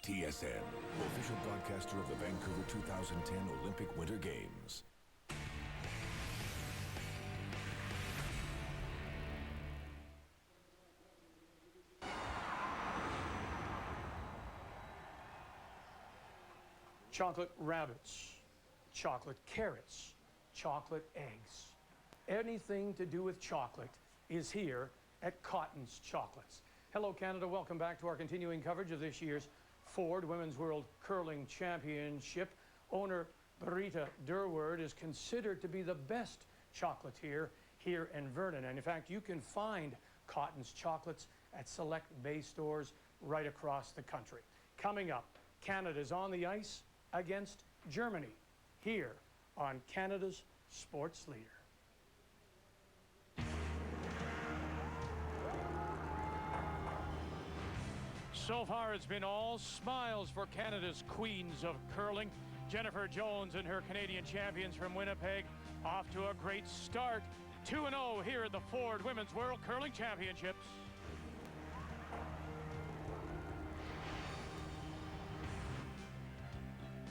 TSN, official broadcaster of the Vancouver 2010 Olympic Winter Games. Chocolate rabbits, chocolate carrots, chocolate eggs. Anything to do with chocolate is here at Cotton's Chocolates. Hello, Canada. Welcome back to our continuing coverage of this year's Ford Women's World Curling Championship. Owner Britta Durward is considered to be the best chocolatier here in Vernon. And in fact, you can find Cotton's Chocolates at select Bay stores right across the country. Coming up, Canada's on the ice against Germany here on Canada's Sports Leader. So far, it's been all smiles for Canada's queens of curling. Jennifer Jones and her Canadian champions from Winnipeg off to a great start. 2-0 here at the Ford Women's World Curling Championships.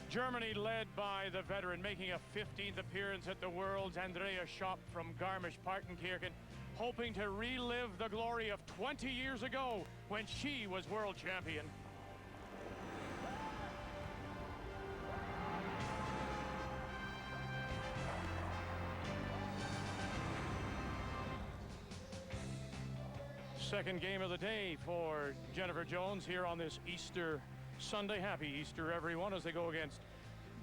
Germany led by the veteran, making a 15th appearance at the Worlds, Andrea Schöpp from Garmisch-Partenkirchen, hoping to relive the glory of 20 years ago when she was world champion. Second game of the day for Jennifer Jones here on this Easter Sunday. Happy Easter, everyone, as they go against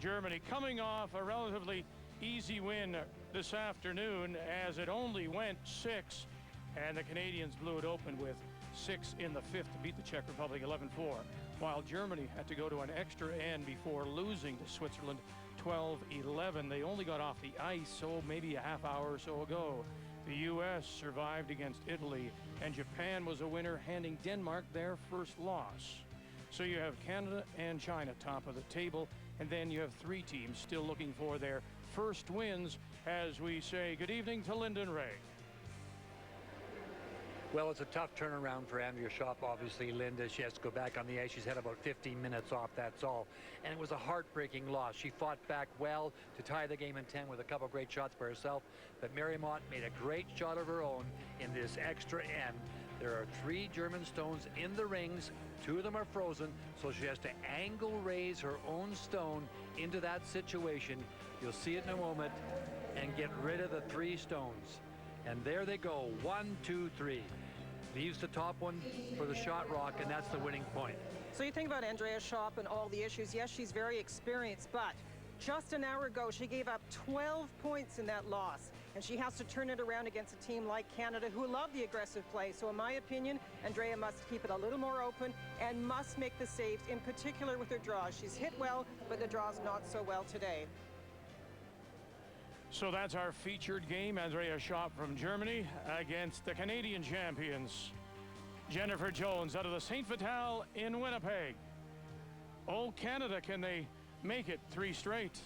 Germany, coming off a relatively easy win this afternoon, as it only went 6, and the Canadians blew it open with 6 in the 5th to beat the Czech Republic 11-4, while Germany had to go to an extra end before losing to Switzerland 12-11. They only got off the ice, so maybe a half hour or so ago. The U.S. survived against Italy, and Japan was a winner, handing Denmark their first loss. So you have Canada and China top of the table, and then you have 3 teams still looking for their first wins, as we say good evening to Lyndon Ray. Well, it's a tough turnaround for Andrea Schöpp, obviously, Linda. She has to go back on the ice. She's had about 15 minutes off, that's all. And it was a heartbreaking loss. She fought back well to tie the game in 10 with a couple great shots by herself. But Marymont made a great shot of her own in this extra end. There are 3 German stones in the rings. 2 of them are frozen, so she has to angle raise her own stone into that situation. You'll see it in a moment, and get rid of the 3 stones. And there they go, 1, 2, 3. Leaves the top one for the shot rock, and that's the winning point. So you think about Andrea Schöpp and all the issues. Yes, she's very experienced, but just an hour ago, she gave up 12 points in that loss. And she has to turn it around against a team like Canada, who love the aggressive play. So in my opinion, Andrea must keep it a little more open and must make the saves, in particular with her draws. She's hit well, but the draws not so well today. So that's our featured game. Andrea Schöpp from Germany against the Canadian champions, Jennifer Jones out of the St. Vital in Winnipeg. Oh, Canada, can they make it 3 straight?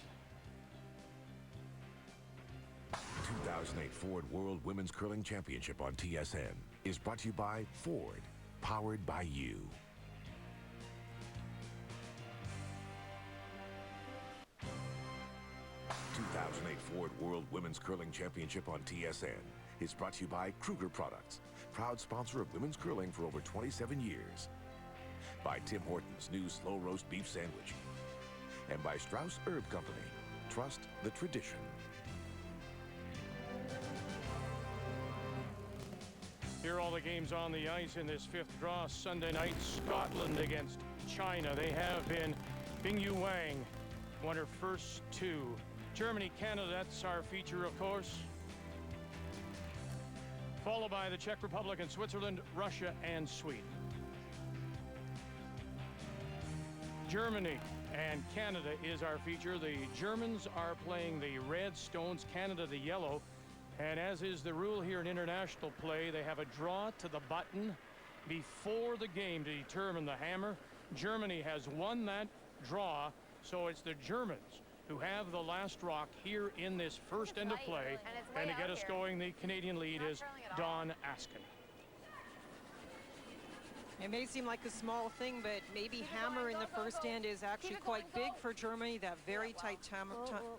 2008 Ford World Women's Curling Championship on TSN is brought to you by Ford, powered by you. The 2008 Ford World Women's Curling Championship on TSN is brought to you by Kruger Products, proud sponsor of women's curling for over 27 years. By Tim Hortons' new slow roast beef sandwich. And by Strauss Herb Company. Trust the tradition. Here are all the games on the ice in this 5th draw. Sunday night, Scotland against China. They have been Bingyu Wang won her first 2. Germany, Canada, that's our feature, of course. Followed by the Czech Republic and Switzerland, Russia and Sweden. Germany and Canada is our feature. The Germans are playing the red stones, Canada the yellow. And as is the rule here in international play, they have a draw to the button before the game to determine the hammer. Germany has won that draw, so it's the Germans who have the last rock here in this first end of play. And to get us going, the Canadian lead is Dawn Askin. It may seem like a small thing, but maybe hammer in the first end is actually quite big for Germany. That very tight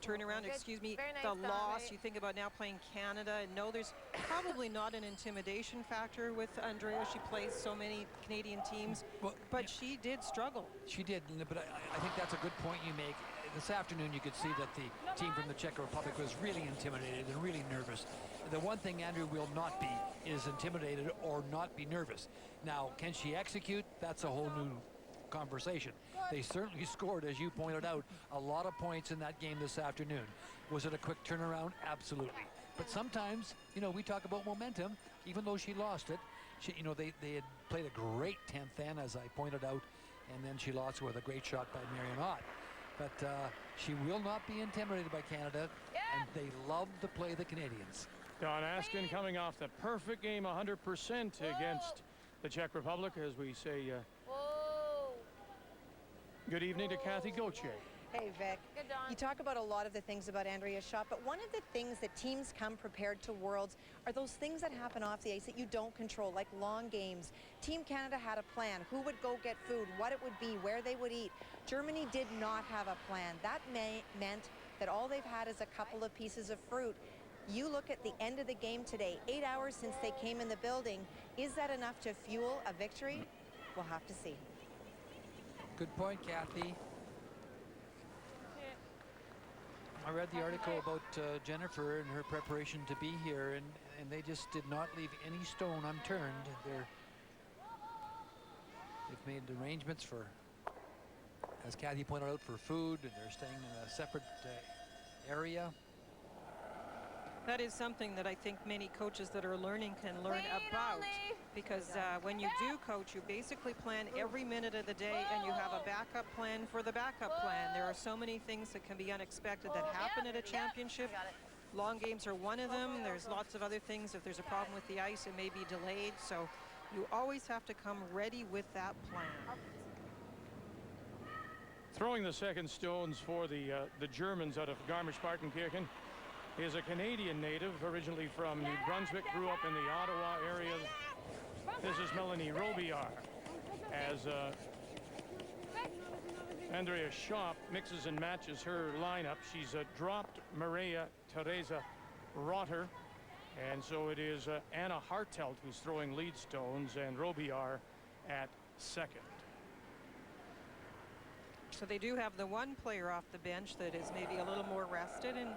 turnaround, excuse me, the loss. You think about now playing Canada, and no, there's probably not an intimidation factor with Andrea. She plays so many Canadian teams, but she did struggle. She did, but I think that's a good point you make. This afternoon, you could see that the team from the Czech Republic was really intimidated and really nervous. The one thing Andrea will not be is intimidated or not be nervous. Now, can she execute? That's a whole new conversation. They certainly scored, as you pointed out, a lot of points in that game this afternoon. Was it a quick turnaround? Absolutely. But sometimes, you know, we talk about momentum. Even though she lost it, you know, they had played a great 10th end, as I pointed out, and then she lost with a great shot by Marion Ott. But she will not be intimidated by Canada, and they love to play the Canadians. Don Askin coming off the perfect game, 100% against the Czech Republic, as we say good evening to Kathy Gauthier. Hey, Vic. Good, Don. You talk about a lot of the things about Andrea Schöpp, but one of the things that teams come prepared to Worlds are those things that happen off the ice that you don't control, like long games. Team Canada had a plan, who would go get food, what it would be, where they would eat. Germany did not have a plan. That meant that all they've had is a couple of pieces of fruit. You look at the end of the game today, 8 hours since they came in the building. Is that enough to fuel a victory? We'll have to see. Good point, Kathy. I read the article about Jennifer and her preparation to be here, and they just did not leave any stone unturned. They've made arrangements for, as Kathy pointed out, for food, and they're staying in a separate area. That is something that I think many coaches that are learning can learn about, because when you do coach, you basically plan every minute of the day, and you have a backup plan for the backup plan. There are so many things that can be unexpected that happen at a championship. Long games are one of them. There's lots of other things. If there's a problem with the ice, it may be delayed. So you always have to come ready with that plan. Throwing the second stones for the Germans out of Garmisch-Partenkirchen is a Canadian native, originally from New Brunswick, grew up in the Ottawa area. This is Melanie Robillard, as Andrea Schöpp mixes and matches her lineup. She's dropped Maria Teresa Rotter, and so it is Anna Hartelt who's throwing lead stones, and Robillard at second. So they do have the one player off the bench that is maybe a little more rested and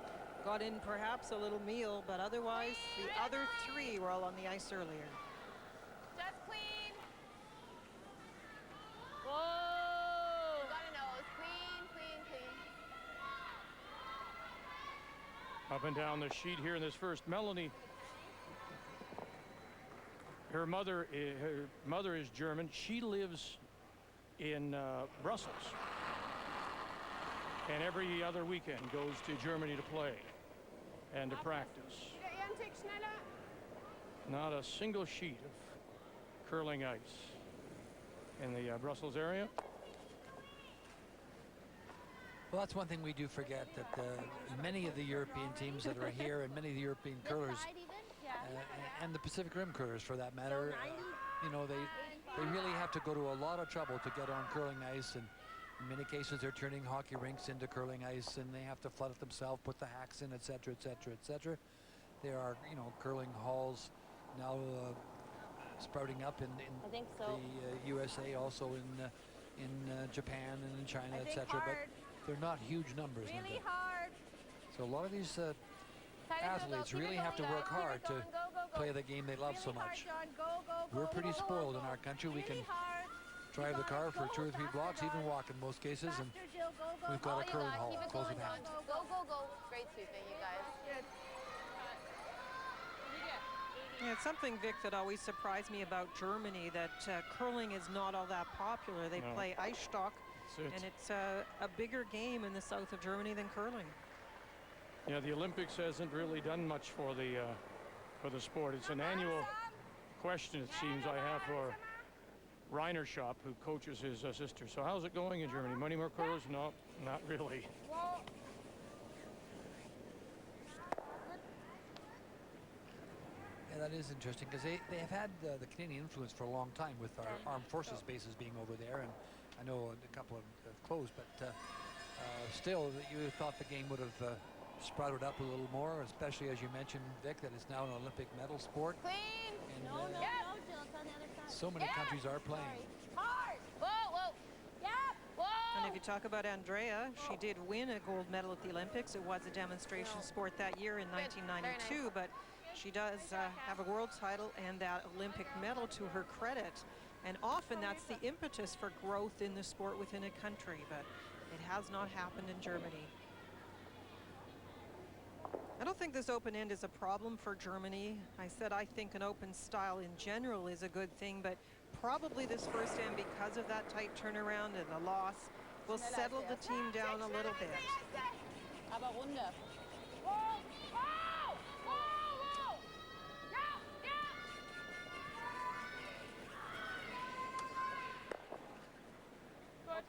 got in perhaps a little meal, but otherwise the other three were all on the ice earlier. Just clean. Whoa. Got a nose. Clean, clean, clean. Up and down the sheet here in this first. Melanie, her mother is German. She lives in Brussels, and every other weekend goes to Germany to play and to practice. Not a single sheet of curling ice in the Brussels area. Well, that's one thing we do forget, that many of the European teams that are here, and many of the European curlers, and the Pacific Rim curlers for that matter, you know, they really have to go to a lot of trouble to get on curling ice, and in many cases they're turning hockey rinks into curling ice, and they have to flood it themselves, put the hacks in, etc., etc., etc. There are, you know, curling halls now sprouting up in the USA, also in Japan and in China, etc. But they're not huge numbers. Really hard. So a lot of these athletes really have to work hard to play the game they love so much. We're pretty spoiled in our country. We can drive the car for 2 or 3 blocks, even walk in most cases, and we've got a curling hall close at hand. Go, go, go. Great sweeping, you guys. Yeah, it's something, Vic, that always surprised me about Germany, that curling is not all that popular. They play Eisstock, and it's a bigger game in the south of Germany than curling. Yeah, the Olympics hasn't really done much for the sport. It's an annual question, it seems, I have for Rainer Schöpp, who coaches his sister. So how's it going in Germany? Many more curlers? No, not really. that is interesting because they have had the Canadian influence for a long time with our armed forces bases being over there, and I know a couple have closed, but still, you thought the game would have sprouted up a little more, especially as you mentioned, Vic, that it's now an Olympic medal sport. Clean. And No, Jill, it's on the other side. so many countries are playing. Sorry. Hard. Whoa, whoa. Yep. Whoa. And if you talk about Andrea, she did win a gold medal at the Olympics. It was a demonstration sport that year in 1992, but she does have a world title and that Olympic medal to her credit. And often that's the impetus for growth in the sport within a country, but it has not happened in Germany. I don't think this open end is a problem for Germany. I said I think an open style in general is a good thing, but probably this first end, because of that tight turnaround and the loss, will settle the team down a little bit. Aber Runde. Whoa, whoa, whoa, whoa. Yeah, yeah. Good.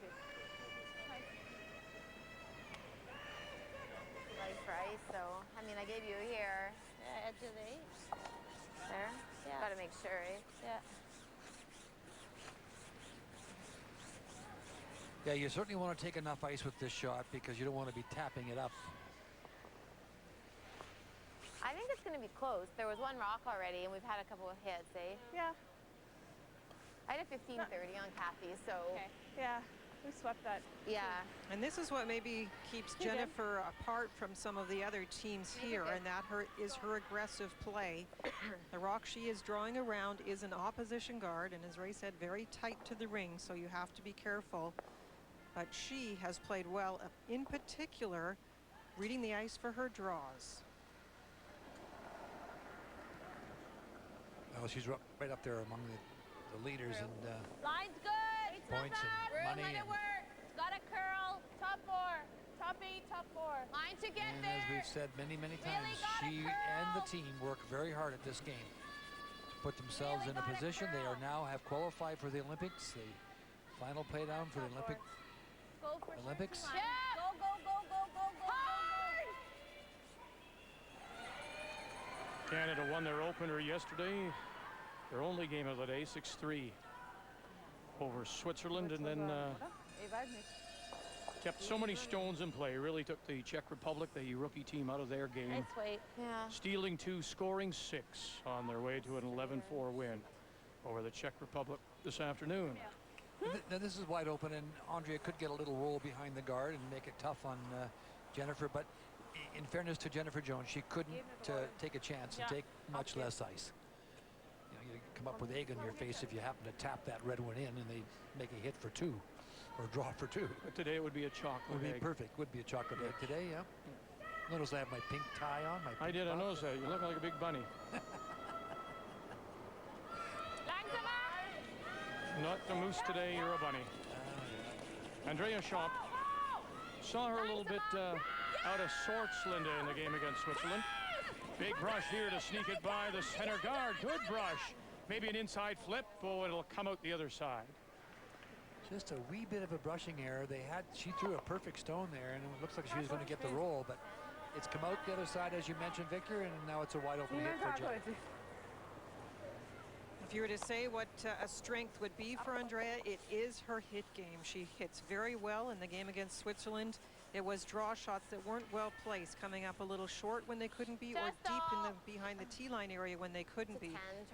Like rice, so I mean, I gave you here. Yeah, edge of the eight. There. Yeah. Gotta make sure, eh? Yeah. Yeah, you certainly want to take enough ice with this shot because you don't want to be tapping it up. I think it's gonna be close. There was one rock already, and we've had a couple of hits, eh? Yeah. I had a 15-30 on Kathy, so Okay. Yeah. We swept that. yeah. And this is what maybe keeps You're good. Jennifer apart from some of the other teams here, good. and that is her aggressive play. The rock she is drawing around is an opposition guard, and as Ray said, very tight to the ring, so you have to be careful. But she has played well, in particular, reading the ice for her draws. Well, she's right up there among the leaders and Line's good. It's points and money. Let it And, work. Got a curl. Top four. Top eight. Top four. Line to get and there. as we've said many times, gotta she and the team work very hard at this game to put themselves Really in a gotta position. They curl. are now have qualified for the Olympics. The final play down for the Go for Olympics. Yeah. Go, go, go, go, go, go, Hard. Canada won their opener yesterday. Their only game of the day, 6-3 over Switzerland, and then kept so many stones in play. Really took the Czech Republic, the rookie team, out of their game. Nice weight. Yeah. Stealing 2, scoring 6 on their way to an 11-4 win over the Czech Republic this afternoon. Now this is wide open, and Andrea could get a little roll behind the guard and make it tough on Jennifer. But in fairness to Jennifer Jones, she couldn't take a chance and take much less ice. You know, you come up with egg on your face if you happen to tap that red one in, and they make a hit for 2 or draw for 2. But today it would be a chocolate Would be egg. perfect. Would be a chocolate egg today. Yeah. Notice I have my pink tie on. My I pink did. I buff. noticed that. You look like a big bunny. Not the moose today, you're a bunny. Andrea Schöpp saw her a little bit out of sorts, Linda, in the game against Switzerland. Big brush here to sneak it by the center guard. Good brush. Maybe an inside flip. Oh, it'll come out the other side. Just a wee bit of a brushing error. She threw a perfect stone there, and it looks like she was going to get the roll, but it's come out the other side, as you mentioned, Victor, and now it's a wide open hit for Jen. If you were to say what a strength would be for Andrea, it is her hit game. She hits very well in the game against Switzerland. It was draw shots that weren't well placed, coming up a little short when they couldn't be, or deep in the behind the T line area when they couldn't be.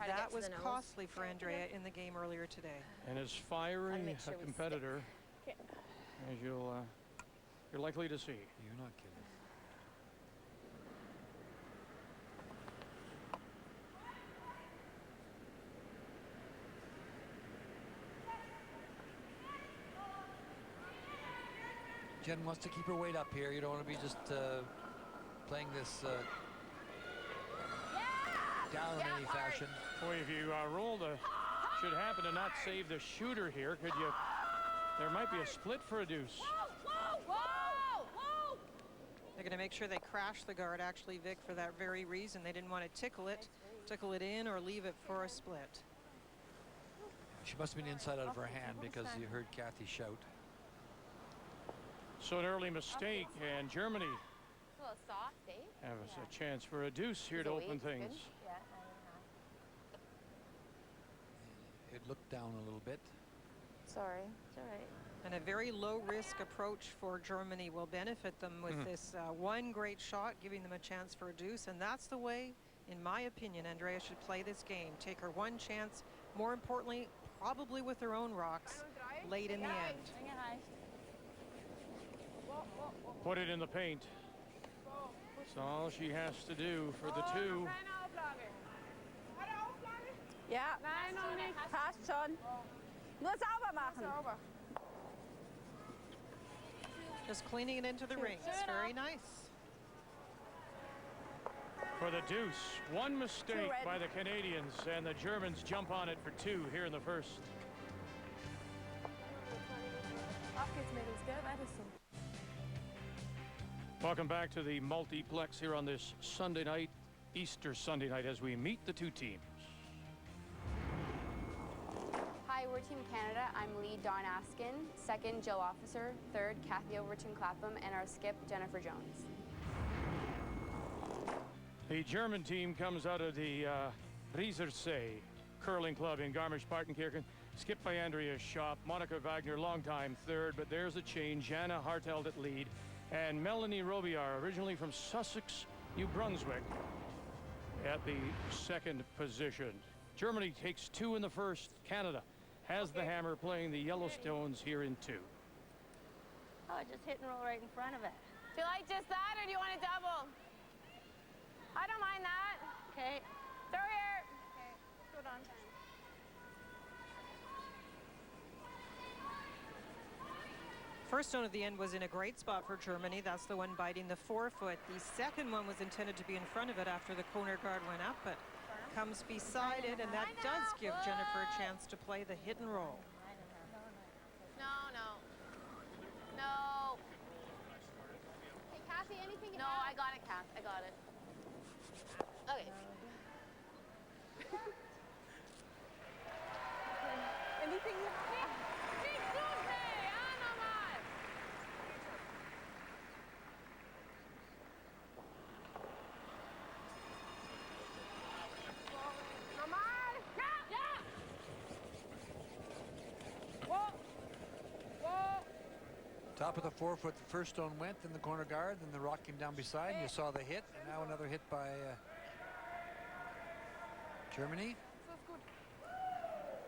That was costly for Andrea in the game earlier today. And as fiery a competitor as you're likely to see. You're not kidding. Jen wants to keep her weight up here. You don't want to be just playing this down in any fashion. Boy, if you should happen to not save the shooter here, could you? There might be a split for a deuce. They're going to make sure they crash the guard, actually, Vic, for that very reason. They didn't want to tickle it in or leave it for a split. She must have been inside out of her hand because you heard Kathy shout. So an early mistake, and Germany It's a little soft, eh? have a chance for a deuce here to open things. Yeah. Good look down a little bit. Sorry, it's all right. And a very low-risk approach for Germany will benefit them with this one great shot, giving them a chance for a deuce. And that's the way, in my opinion, Andrea should play this game. Take her one chance, more importantly, probably with her own rocks, late in the end. Put it in the paint. That's all she has to do for the two. Ja. Nein, noch nicht. Passt schon. Nur sauber machen. Just cleaning it into the rings. Very nice. For the deuce. One mistake by the Canadians, and the Germans jump on it for two here in the first. Auf geht's, Mädels, gell? Weiter so. Welcome back to the multiplex here on this Sunday night, Easter Sunday night, as we meet the two teams. Hi, we're Team Canada. I'm lead Dawn Askin, second Jill Officer, third Kathy Overton Clapham, and our skip Jennifer Jones. The German team comes out of the Riesersee Curling Club in Garmisch-Partenkirchen, skipped by Andrea Schöpp, Monica Wagner, longtime third, but there's a change. Jana Harteld at lead, and Melanie Robillard, originally from Sussex, New Brunswick, at the second position. Germany takes two in the first. Canada has the hammer, playing the Yellowstones here in two. Oh, just hit and roll right in front of it. Do you like just that, or do you want a double? I don't mind that. Okay. Throw here. Okay. Good on. First stone at the end was in a great spot for Germany. That's the one biting the forefoot. The second one was intended to be in front of it after the corner guard went up, but comes beside it, and that does give Jennifer a chance to play the hit and roll. No. Hey, Kathy, anything you No, have? I got it, Kath. I got it. Okay. Anything you have? Top of the forefoot, the first stone went, then the corner guard, then the rock came down beside, and you saw the hit, and now another hit by Germany.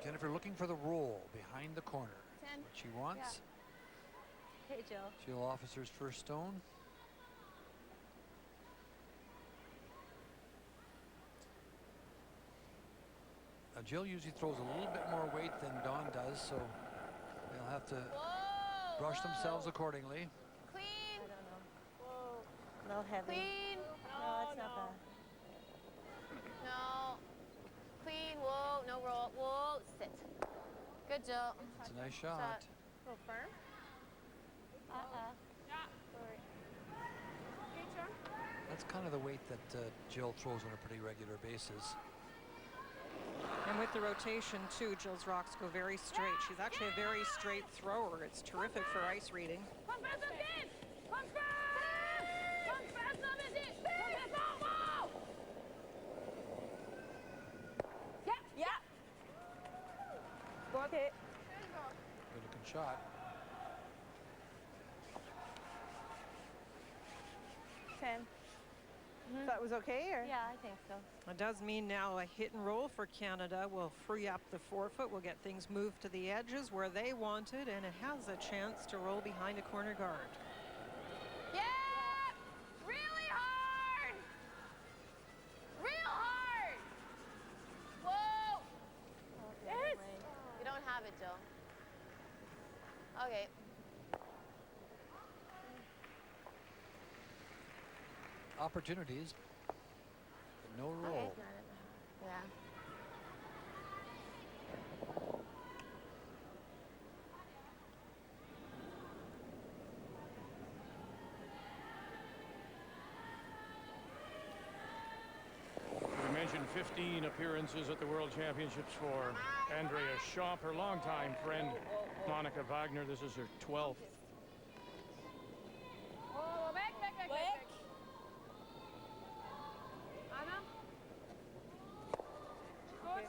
Jennifer looking for the roll behind the corner. 10. What she wants. Yeah. Hey, Jill. Jill Officer's first stone. Now Jill usually throws a little bit more weight than Dawn does, so they'll have to brush themselves accordingly. Clean. I don't know. Whoa. A little heavy. Clean. No, it's not bad. No. Clean. Whoa. No roll. Whoa. Sit. Good, Jill. It's a nice shot. Shot. Go firm. Sorry. That's kind of the weight that Jill throws on a pretty regular basis. And with the rotation, too, Jill's rocks go very straight. She's actually a very straight thrower. It's terrific for ice reading. Kom besser mit! Kom besser mit it! Wow! Yeah. Go okay. Good looking shot. 10. That was okay, or? Yeah, I think so. It does mean now a hit and roll for Canada will free up the forefoot. We'll get things moved to the edges where they want it, and it has a chance to roll behind a corner guard. Yeah! Really hard! Real hard! Whoa! Yes! You don't have it, Jill. Okay. Opportunities, but no roll. Okay. Yeah. We mentioned 15 appearances at the World Championships for Andrea Schöpp, her longtime friend Monica Wagner. This is her 12th. Oh, weg. Anna? Gut.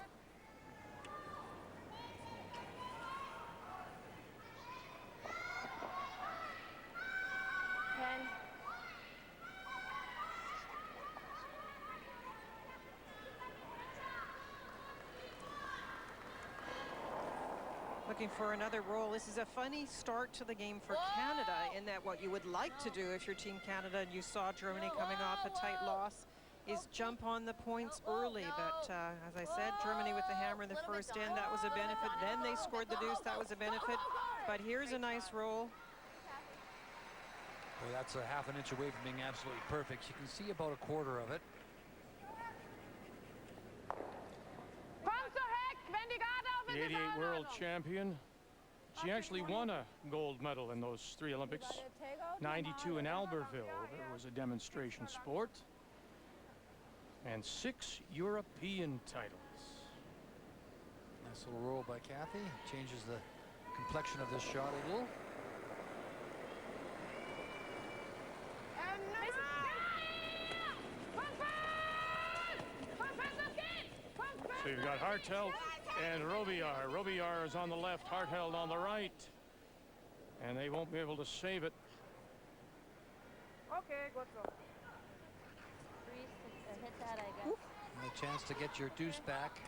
looking for another roll. This is a funny start to the game for Canada in that what you would like to do if you're Team Canada and you saw Germany coming off a tight loss is jump on the points early. But as I said, Germany with the hammer in the first end, that was a benefit. Then they scored the deuce, that was a benefit. But here's a nice roll. Well, that's a half an inch away from being absolutely perfect. You can see about a quarter of it. 88 world champion. She actually won a gold medal in those 3 Olympics. 92 in Albertville. There was a demonstration sport. And 6 European titles. Nice little roll by Kathy. Changes the complexion of this shot a little. So you've got Hartelt and Robillard. Robillard is on the left, Hartelt on the right. And they won't be able to save it. Okay, good so. Hit that, I guess. And a chance to get your deuce back.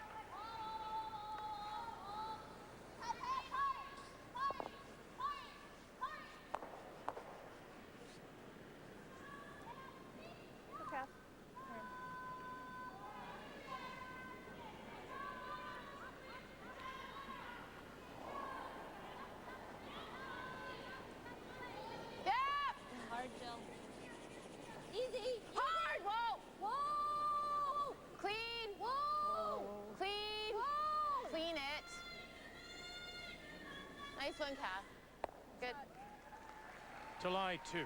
Nice one, Kath. Good. July 2.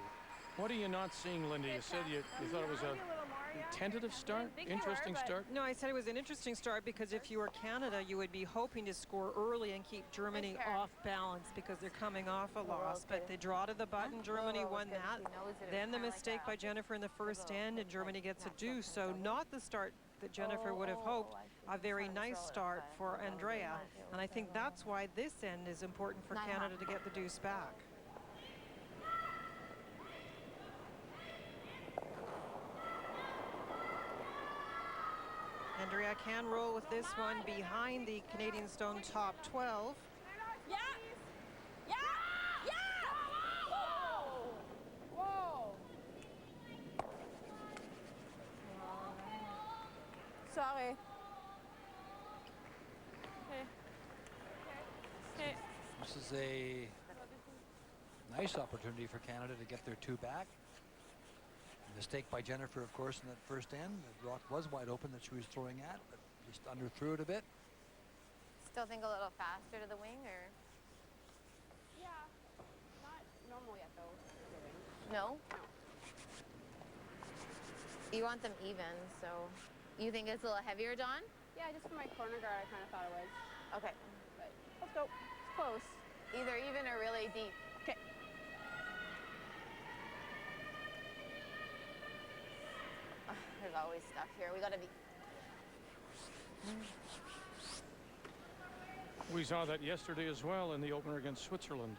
What are you not seeing, Linda? You said you thought it was a tentative start, interesting start. No, I said it was an interesting start because if you were Canada, you would be hoping to score early and keep Germany off balance because they're coming off a loss. But they draw to the button. Germany won that. Then the mistake by Jennifer in the first end, and Germany gets a deuce. So not the start that Jennifer would have hoped. A very nice start for Andrea. And I think that's why this end is important for Canada to get the deuce back. Andrea can roll with this one behind the Canadian Stone top 12. Yeah! Yeah! Yeah! Whoa! Whoa! Sorry. Okay. This is a nice opportunity for Canada to get their 2 back. Mistake by Jennifer, of course, in that first end. The rock was wide open that she was throwing at, but just underthrew it a bit. Still think a little faster to the wing, or? Yeah. Not normal yet, though. No? No. You want them even, so you think it's a little heavier, Dawn? Yeah, just for my corner guard, I kind of thought it was. Okay. But let's go. It's close. Either even or really deep. Okay. There's always stuff here. We gotta be. We saw that yesterday as well in the opener against Switzerland.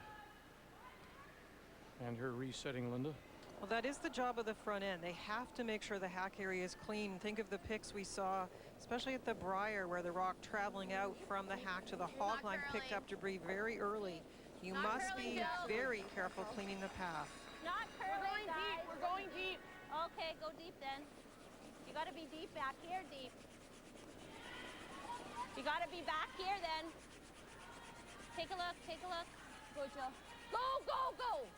And her resetting, Linda. Well, that is the job of the front end. They have to make sure the hack area is clean. Think of the picks we saw, especially at the Briar, where the rock traveling out from the hack to the hog line picked up debris very early. You must be very careful cleaning the path. Not curling, guys. We're going deep. Okay, go deep then. You gotta be deep back here, deep. You gotta be back here then. Take a look, take a look. Go, Jill. Go, go, go!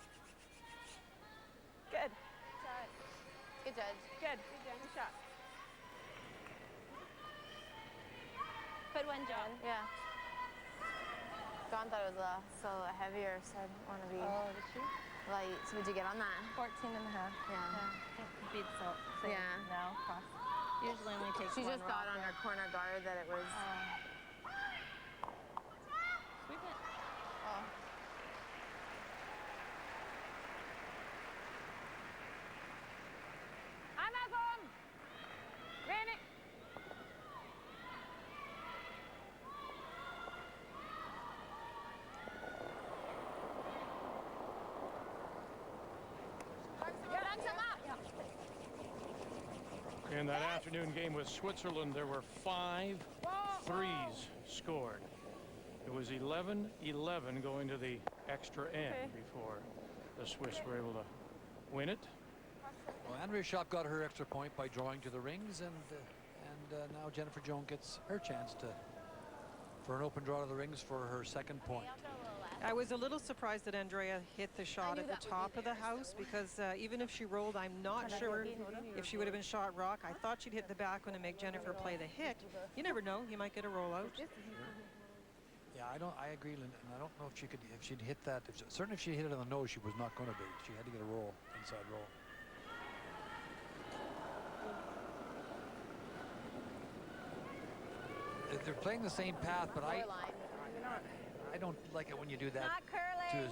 Good. Good judge. Good. Good shot. Good one, John. Yeah. Dawn thought it was so heavier, so I didn't want to be light. So would you get on that? 14 and a half. Yeah. Beats so Yeah. now. Usually only takes She one just thought rock on her corner guard that it was. Sweep it. Oh. Amazon! Ran it! In that afternoon game with Switzerland, there were 5 threes scored. It was 11-11 going to the extra end before the Swiss were able to win it. Well, Andrea Schöpp got her extra point by drawing to the rings, and now Jennifer Jones gets her chance for an open draw to the rings for her second point. I was a little surprised that Andrea hit the shot at the top of the house, because even if she rolled, I'm not sure if she would have been shot rock. I thought she'd hit the back one and make Jennifer play the hit. You never know, you might get a roll out. Yeah, I agree, Linda, and I don't know if she'd hit that. Certainly if she hit it on the nose, she was not going to be. She had to get a roll, inside roll. They're playing the same path, but I don't like it when you do that to a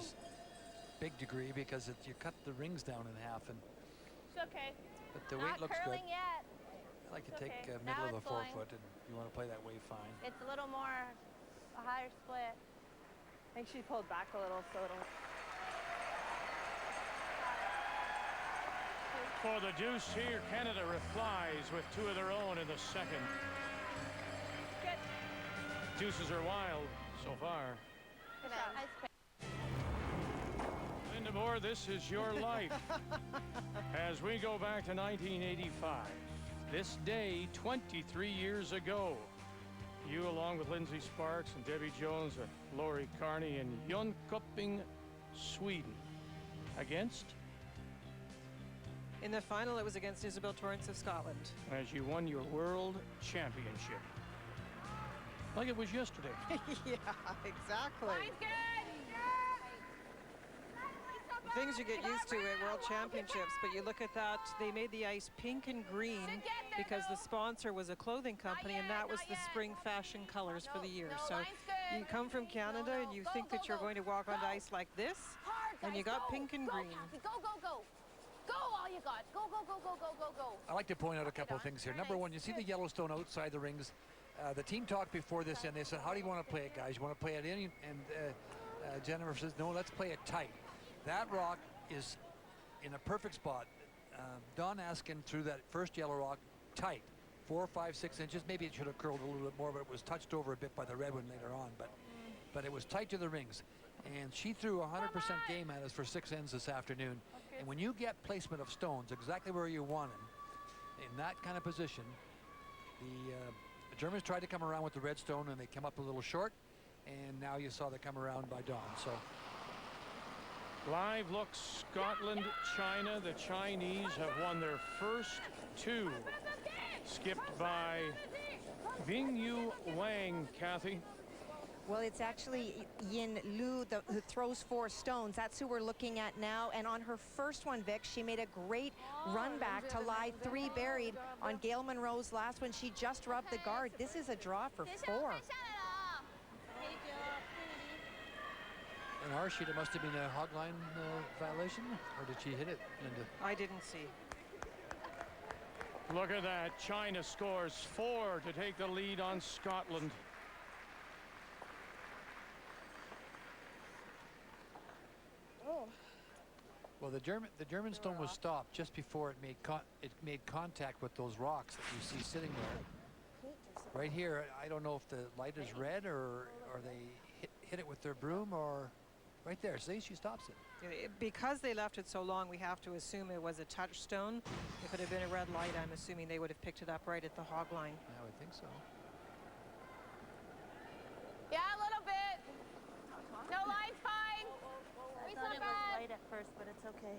big degree, because you cut the rings down in half. And It's okay. but the weight looks good. Yet. I like to It's take okay. middle Now of the it's forefoot, and you want to play that way, fine. It's a little more, a higher split. I think she pulled back a little, so it'll. For the deuce here, Canada replies with two of their own in the second. Good. Deuces are wild so far. Good nice. Linda Moore, this is your life. As we go back to 1985, this day 23 years ago, you along with Lindsay Sparks and Debbie Jones and Laurie Carney in Jönköping, Sweden, against? In the final, it was against Isabel Torrance of Scotland. As you won your world championship. Like it was yesterday. Yeah, exactly. Line's good. The things you get used to at World Championships, but you look at that, they made the ice pink and green because the sponsor was a clothing company, and that was the spring fashion colors for the year. So you come from Canada and you think that you're going to walk on ice like this, and you got pink and green. Go, go, go. Go all you got. Go, go, go, go, go, go, go. I like to point out a couple of things here. Number one, you see the Yellowstone outside the rings. The team talked before this, and they said, how do you want to play it, guys? You want to play it in? And Jennifer says, no, let's play it tight. That rock is in a perfect spot. Don Askin threw that first yellow rock tight, 4, 5, 6 inches. Maybe it should have curled a little bit more, but it was touched over a bit by the red one later on. But it was tight to the rings. And she threw 100% game at us for 6 ends this afternoon. And when you get placement of stones exactly where you want them, in that kind of position, the Germans tried to come around with the red stone, and they came up a little short. And now you saw they come around by Don. So Live look, Scotland, China. The Chinese have won their first two, skipped by Vingyu Wang, Kathy. Well, it's actually Yin Lu who throws 4 stones. That's who we're looking at now. And on her first one, Vic, she made a great run back to lie 3 buried on Gail Monroe's last one. She just rubbed the guard. This is a draw for 4. in our sheet, it must have been a hog line violation, or did she hit it, Linda? I didn't see. Look at that. China scores 4 to take the lead on Scotland. Well, the German stone was stopped just before it made contact with those rocks that you see sitting there. Right here, I don't know if the light is red or they hit it with their broom, or right there. See, she stops it. Because they left it so long, we have to assume it was a touchstone. If it had been a red light, I'm assuming they would have picked it up right at the hog line. I would think so. Yeah, a little bit. No line's fine. I thought it was light at first, but it's okay.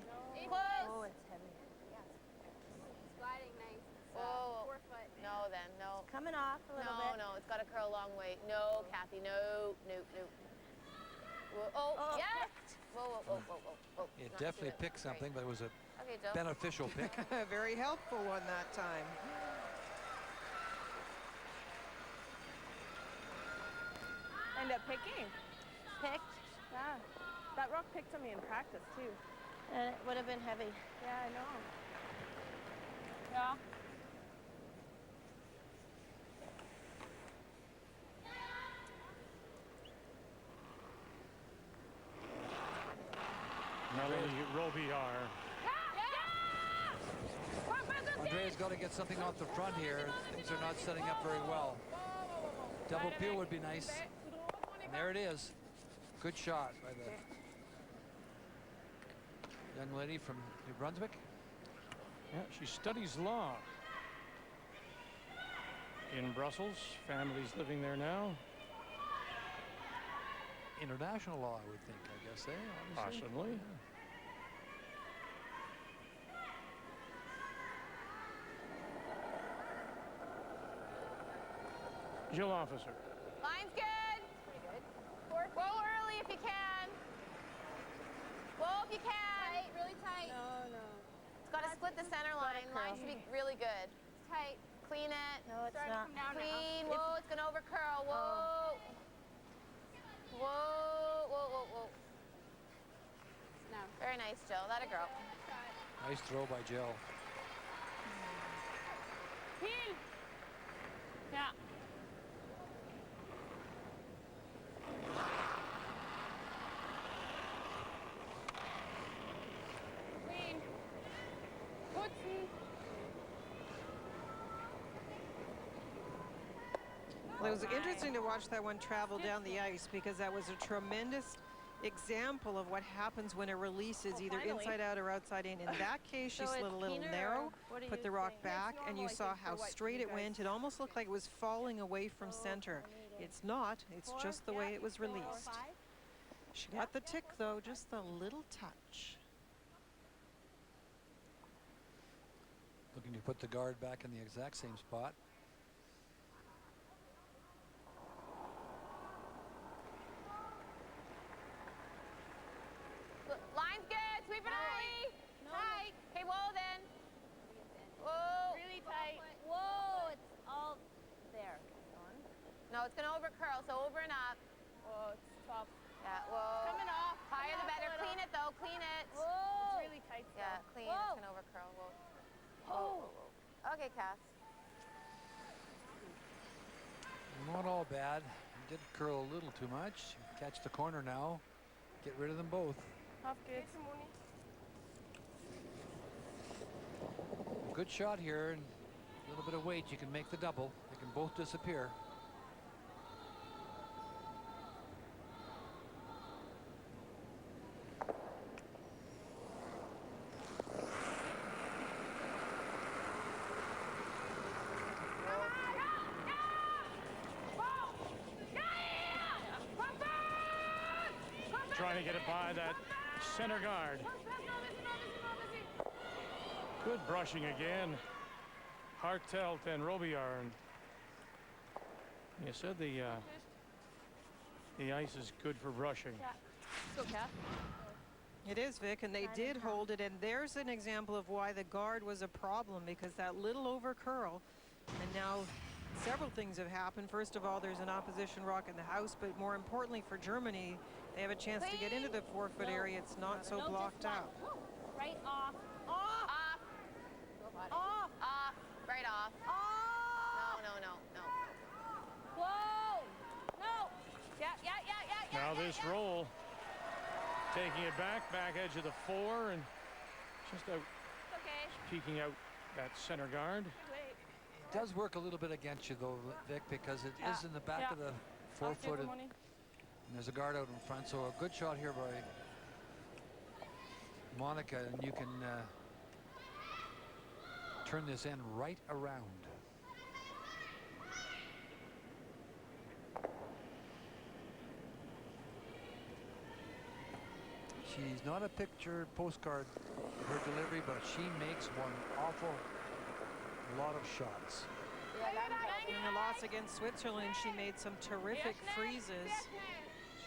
Close. Oh, it's heavy. It's gliding nice. It's, Oh, 4 foot. no then, no. Coming off a little bit. No, it's got to curl a long way. No, Kathy, no. Whoa, oh, yes! Whoa. It Not definitely good. picked something, but it was a Okay, Joe. beneficial pick. A very helpful one that time. End up picking. Picked? Yeah. That rock picked on me in practice, too. And it would have been heavy. Yeah, I know. Yeah. Melanie Robillard. Andrea's got to get something off the front here. Things are not setting up very well. Double peel would be nice. And there it is. Good shot by the young lady from New Brunswick. Yeah, she studies law in Brussels. Family's living there now. International law, I would think, I guess, obviously. Possibly. Jill Officer. Line's good. Pretty good. Whoa early if you can. Whoa if you can. Tight, really tight. No. It's got to split the center line. Line should be really good. It's tight. Clean it. No, it's not. Clean. Whoa, it's going to over curl. Whoa. Whoa. No. Very nice, Jill. That a girl. Nice throw by Jill. Heel. Yeah. Clean. Putzen. Well, it was interesting to watch that one travel down the ice because that was a tremendous example of what happens when a release is either finally. inside out or outside in. In that case, she So slid it's a little keener, narrow, or what do put you the rock think? back, It's and you normal, I saw think, how for what straight you it went. guys- It almost looked like it was falling away from center. It's not. It's just the way it was released. She got the tick, though, just a little touch. Looking to put the guard back in the exact same spot. Line's good. Sweep it early. Tight. Okay, whoa then. Whoa. Really tight. Whoa, it's all there. No, it's going to over curl, so over and up. Oh, it's tough. Yeah, whoa. Coming off. Higher the Coming off better. a little. Clean it though. Clean it. It's really tight still. Yeah, clean. Whoa. It's going to over curl. Whoa. Whoa. Okay, Cass. Not all bad. He did curl a little too much. Catch the corner now. Get rid of them both. Tough kids. A good shot here, and a little bit of weight. You can make the double. They can both disappear. Trying to get it by that center guard. Good brushing again. Hartelt and Robillard. You said the ice is good for brushing. Let's go, Kath. It is, Vic, and they did hold it, and there's an example of why the guard was a problem, because that little over curl, and now several things have happened. First of all, there's an opposition rock in the house, but more importantly for Germany, they have a chance to get into the 4-foot area. It's not so blocked out. Right off. Off. Off. Off. Right off. Oh! No. Whoa! No! Yeah. Now this roll, taking it back edge of the 4, and just out, Okay. peeking out that center guard. Wait. It does work a little bit against you, though, Vic, because it is in the back of the 4-foot. And there's a guard out in front, so a good shot here by Monica, and you can turn this end right around. She's not a picture postcard, her delivery, but she makes one awful lot of shots. In the loss against Switzerland, she made some terrific freezes.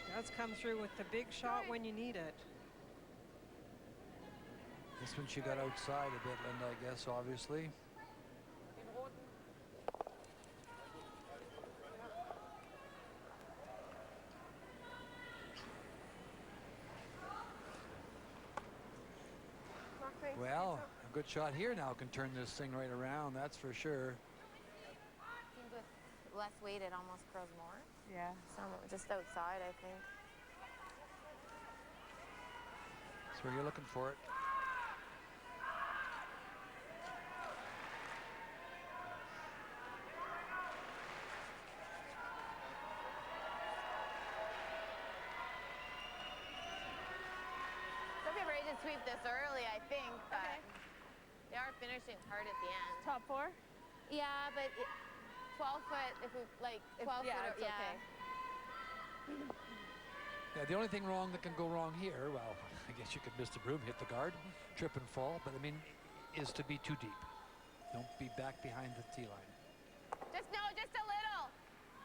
She does come through with the big shot when you need it. This one she got outside a bit, Linda, I guess, obviously. Well, a good shot here now can turn this thing right around, that's for sure. Seems with less weight, it almost curls more. Yeah. Some just outside, I think. That's where you're looking for it. sweep this early, I think, but they are finishing hard at the end. Top 4? Yeah, but 12 foot, if we, like, 12 yeah, foot, it's okay. Yeah, the only thing wrong that can go wrong here, well, I guess you could miss the broom, hit the guard, trip and fall, but I mean, is to be too deep. Don't be back behind the tee line. Just a little.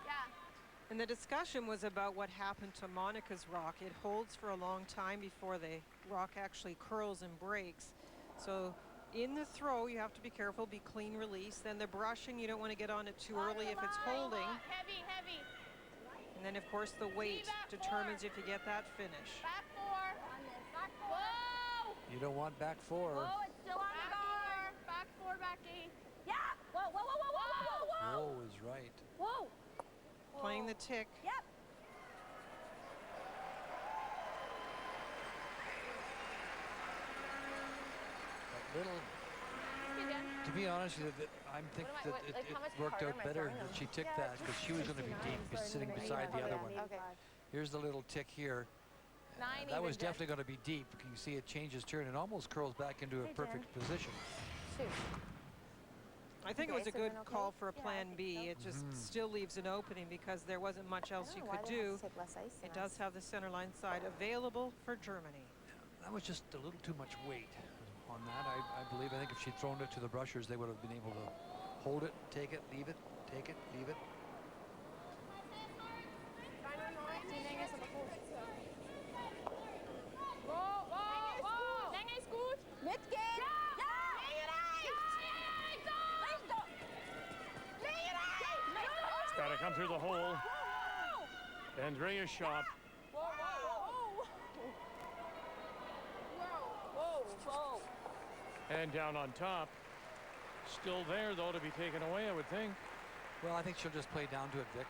Yeah. And the discussion was about what happened to Monica's rock. It holds for a long time before the rock actually curls and breaks. So in the throw, you have to be careful, be clean release. Then the brushing, you don't want to get on it too early if it's holding. Heavy, heavy. And then, of course, the weight determines if you get that finish. Back 4. Back 4. Whoa! You don't want back 4. Whoa, it's still on the guard. Back 4, Becky. Yeah. Whoa, whoa, whoa, whoa, whoa, whoa, whoa. Whoa is right. Whoa. Playing the tick. Yep. That little, to be honest with you, I think that it worked out better that she ticked that because she was going to be deep, sitting beside the other one. Okay. Here's the little tick here. 9 That was even good. definitely going to be deep. You can see it changes turn and almost curls back into a perfect position. 2. I think it was a Okay, so good then okay? call for a Yeah, I plan think B. so. It just still leaves an opening because there wasn't much else you could do. It does have the center line side available for Germany. That was just a little too much weight on that, I believe. I think if she'd thrown it to the brushers, they would have been able to hold it, take it, leave it, take it, leave it. Länge ist gut. Mitgehen. Ja. It's got to come through the hole. Andrea Schöpp. And down on top. Still there, though, to be taken away, I would think. Well, I think she'll just play down to it, Vic.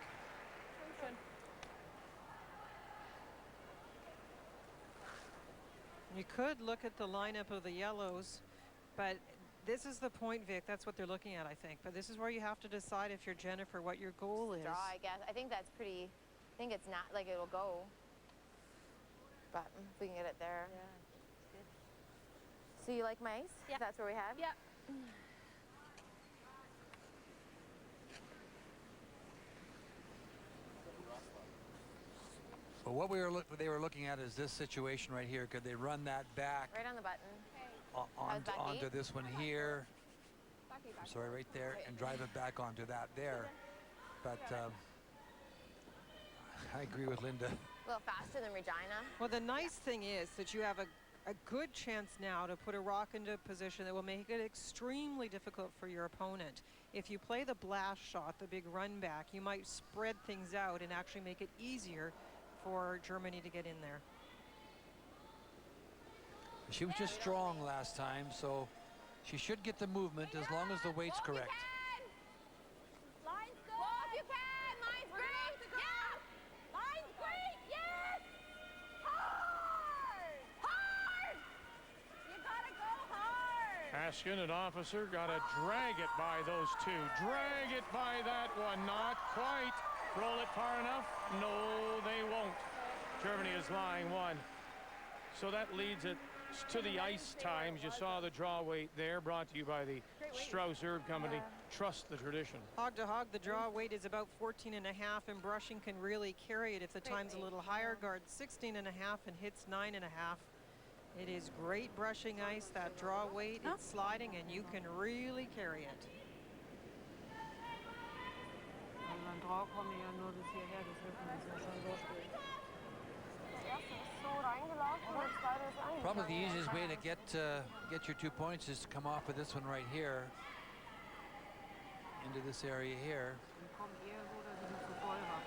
You could look at the lineup of the yellows, but this is the point, Vic. That's what they're looking at, I think. But this is where you have to decide if you're Jennifer, what your goal is. Draw, I guess. I think that's pretty. I think it's not like it'll go. But if we can get it there. Yeah, it's good. So you like mice? Yeah. That's where we have? Yeah. But what they were looking at is this situation right here. Could they run that back Right on the button. onto this one here? I'm sorry, right there, and drive it back onto that there. But I agree with Linda. A little faster than Regina. Well, the nice thing is that you have a good chance now to put a rock into a position that will make it extremely difficult for your opponent. If you play the blast shot, the big run back, you might spread things out and actually make it easier for Germany to get in there. She was just strong last time, so she should get the movement as long as the weight's correct. Line's good. Whoa, if you can. Line's great. Yeah. Line's great. Yes. Hard. Hard. You gotta go hard. Askin, an officer, got to drag it by those two. Drag it by that one. Not quite. Roll it far enough? No, they won't. Germany is lying 1. So that leads it to the ice times. You saw the draw weight there, brought to you by the Strauss Herb Company. Trust the tradition. Hog to hog, the draw weight is about 14.5, and brushing can really carry it if the time's a little higher. Guard 16.5 and hits 9.5. It is great brushing ice. That draw weight, it's sliding, and you can really carry it. Beim Draw komme ich ja nur bis hierher, das wird man ja schon so spielen. Das erste ist so reingelaufen und das zweite ist eingegangen. Probably the easiest way to get your 2 points is to come off of this one right here into this area here. Die kommen eher so, dass ich nicht so voll habe.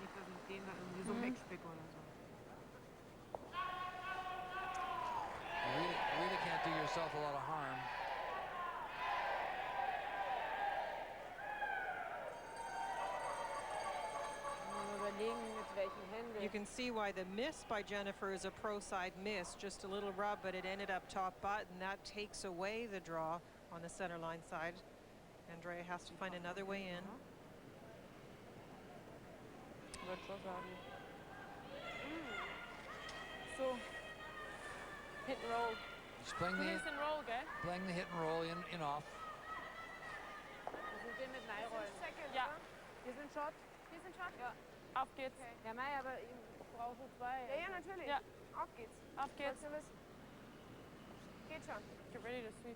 Nicht, dass ich den da irgendwie so wegspicke oder so. You really can't do yourself a lot of harm. You can see why the miss by Jennifer is a pro side miss, just a little rub, but it ended up top button. That takes away the draw on the center line side. Andrea has to find another way in. Würde so sagen. So. hit and roll. She's playing the Hit and roll, gell? playing the hit and roll in off. Wir sind mit Neirollen. Ja. Wir sind Shot. Wir sind Shot? Ja. Auf geht's. Okay. Ja, Mai, aber ich brauche so zwei. Ja, ja, natürlich. Ja. Auf geht's. Auf geht's. Geht schon. Get ready to sweep.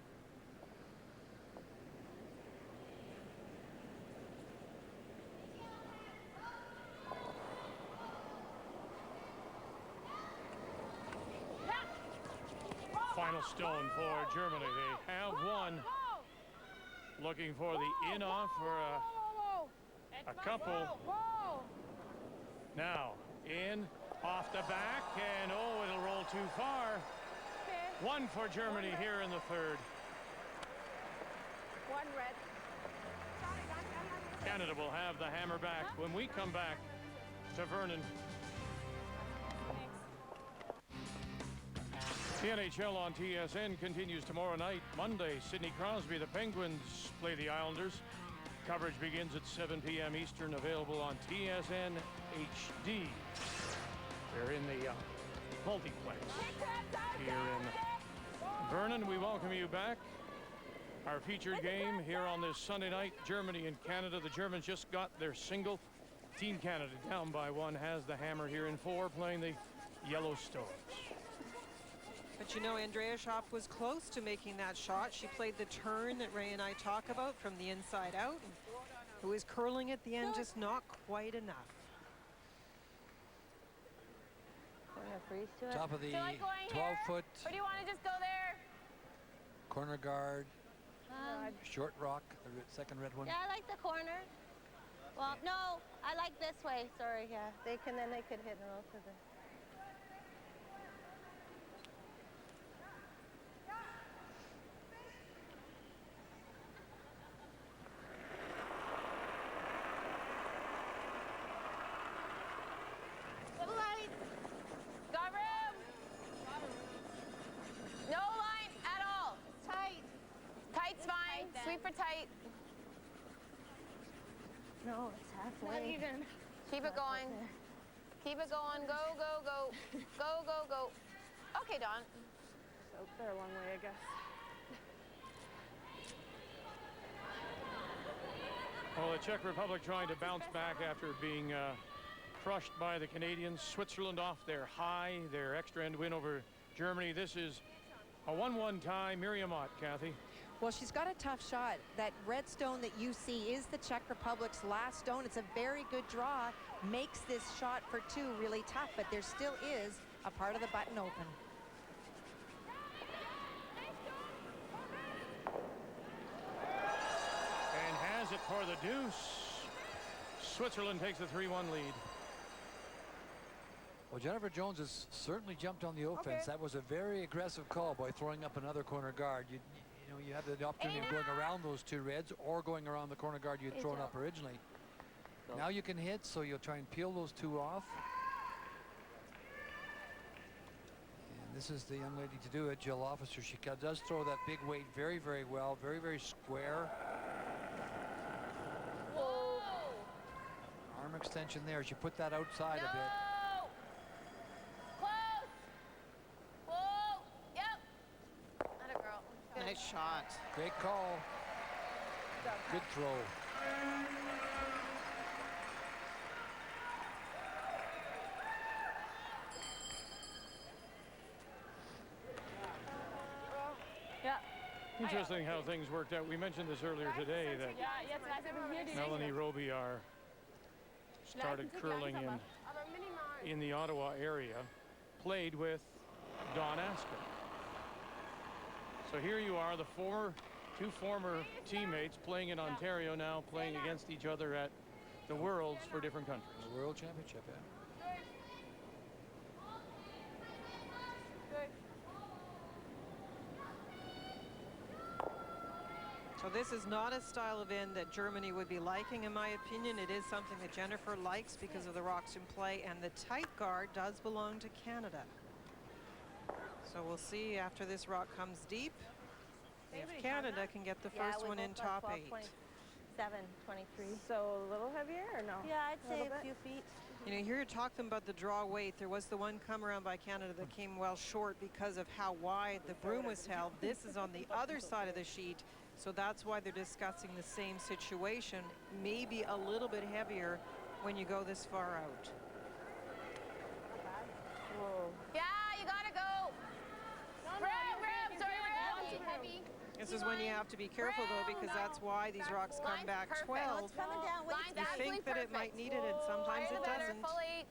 Final stone for Germany. They have one. Looking for the in-off for a couple. Now, in, off the back, and oh, it'll roll too far. One for Germany here in the third. One red. Canada will have the hammer back when we come back to Vernon. The NHL on TSN continues tomorrow night. Monday, Sidney Crosby, the Penguins play the Islanders. Coverage begins at 7 p.m. Eastern, available on TSN HD. They're in the multiplex here in Vernon. We welcome you back. Our featured game here on this Sunday night, Germany and Canada. The Germans just got their single. Team Canada down by one has the hammer here in 4, playing the Yellowstones. But you know, Andrea Schöpp was close to making that shot. She played the turn that Ray and I talk about from the inside out. It was curling at the end, just not quite enough. Top of the 12-foot. Or do you want to just go there? Corner guard. Short rock, the second red one. Yeah, I like the corner. Well, no, I like this way. Sorry, yeah. Then they could hit and roll to the. Got room. No line at all. Tight. Tight's fine. Sweep for tight. No, it's halfway. Not even. Keep it going. Keep it going. Go, go, go. Go, go, go. Okay, Dawn. So they're a long way, I guess. Well, the Czech Republic trying to bounce back after being crushed by the Canadians. Switzerland off their high, their extra end win over Germany. This is a 1-1 tie. Miriam Ott, Kathy. Well, she's got a tough shot. That red stone that you see is the Czech Republic's last stone. It's a very good draw. Makes this shot for 2 really tough, but there still is a part of the button open. And has it for the deuce. Switzerland takes the 3-1 lead. Well, Jennifer Jones has certainly jumped on the offense. That was a very aggressive call by throwing up another corner guard. You know, you have the opportunity of going around those 2 reds or going around the corner guard you had thrown up originally. Now you can hit, so you'll try and peel those 2 off. And this is the young lady to do it, Jill Officer. She does throw that big weight very, very well, very, very square. Whoa. Arm extension there. She put that outside a bit. Close. Whoa. Yep. Not a girl. Nice shot. Great call. Good throw. Yeah. Interesting how things worked out. We mentioned this earlier today that Melanie Robillard started curling in the Ottawa area, played with Dawn Askin. So here you are, the 2 former teammates playing in Ontario now, playing against each other at the Worlds for different countries. The World Championship, yeah. So this is not a style of end that Germany would be liking, in my opinion. It is something that Jennifer likes because of the rocks in play, and the tight guard does belong to Canada. So we'll see after this rock comes deep if Canada can get the first one in top 8. 7, 23. So a little heavier or no? Yeah, I'd say a few feet. You know, here you're talking about the draw weight. There was the one come around by Canada that came well short because of how wide the broom was held. This is on the other side of the sheet, so that's why they're discussing the same situation. Maybe a little bit heavier when you go this far out. Whoa. Yeah, you gotta go. Grab, sorry, heavy. This is when you have to be careful, though, because that's why these rocks come back 12. It's coming down. Wait, You think that it might need it, and sometimes it doesn't. Full 8.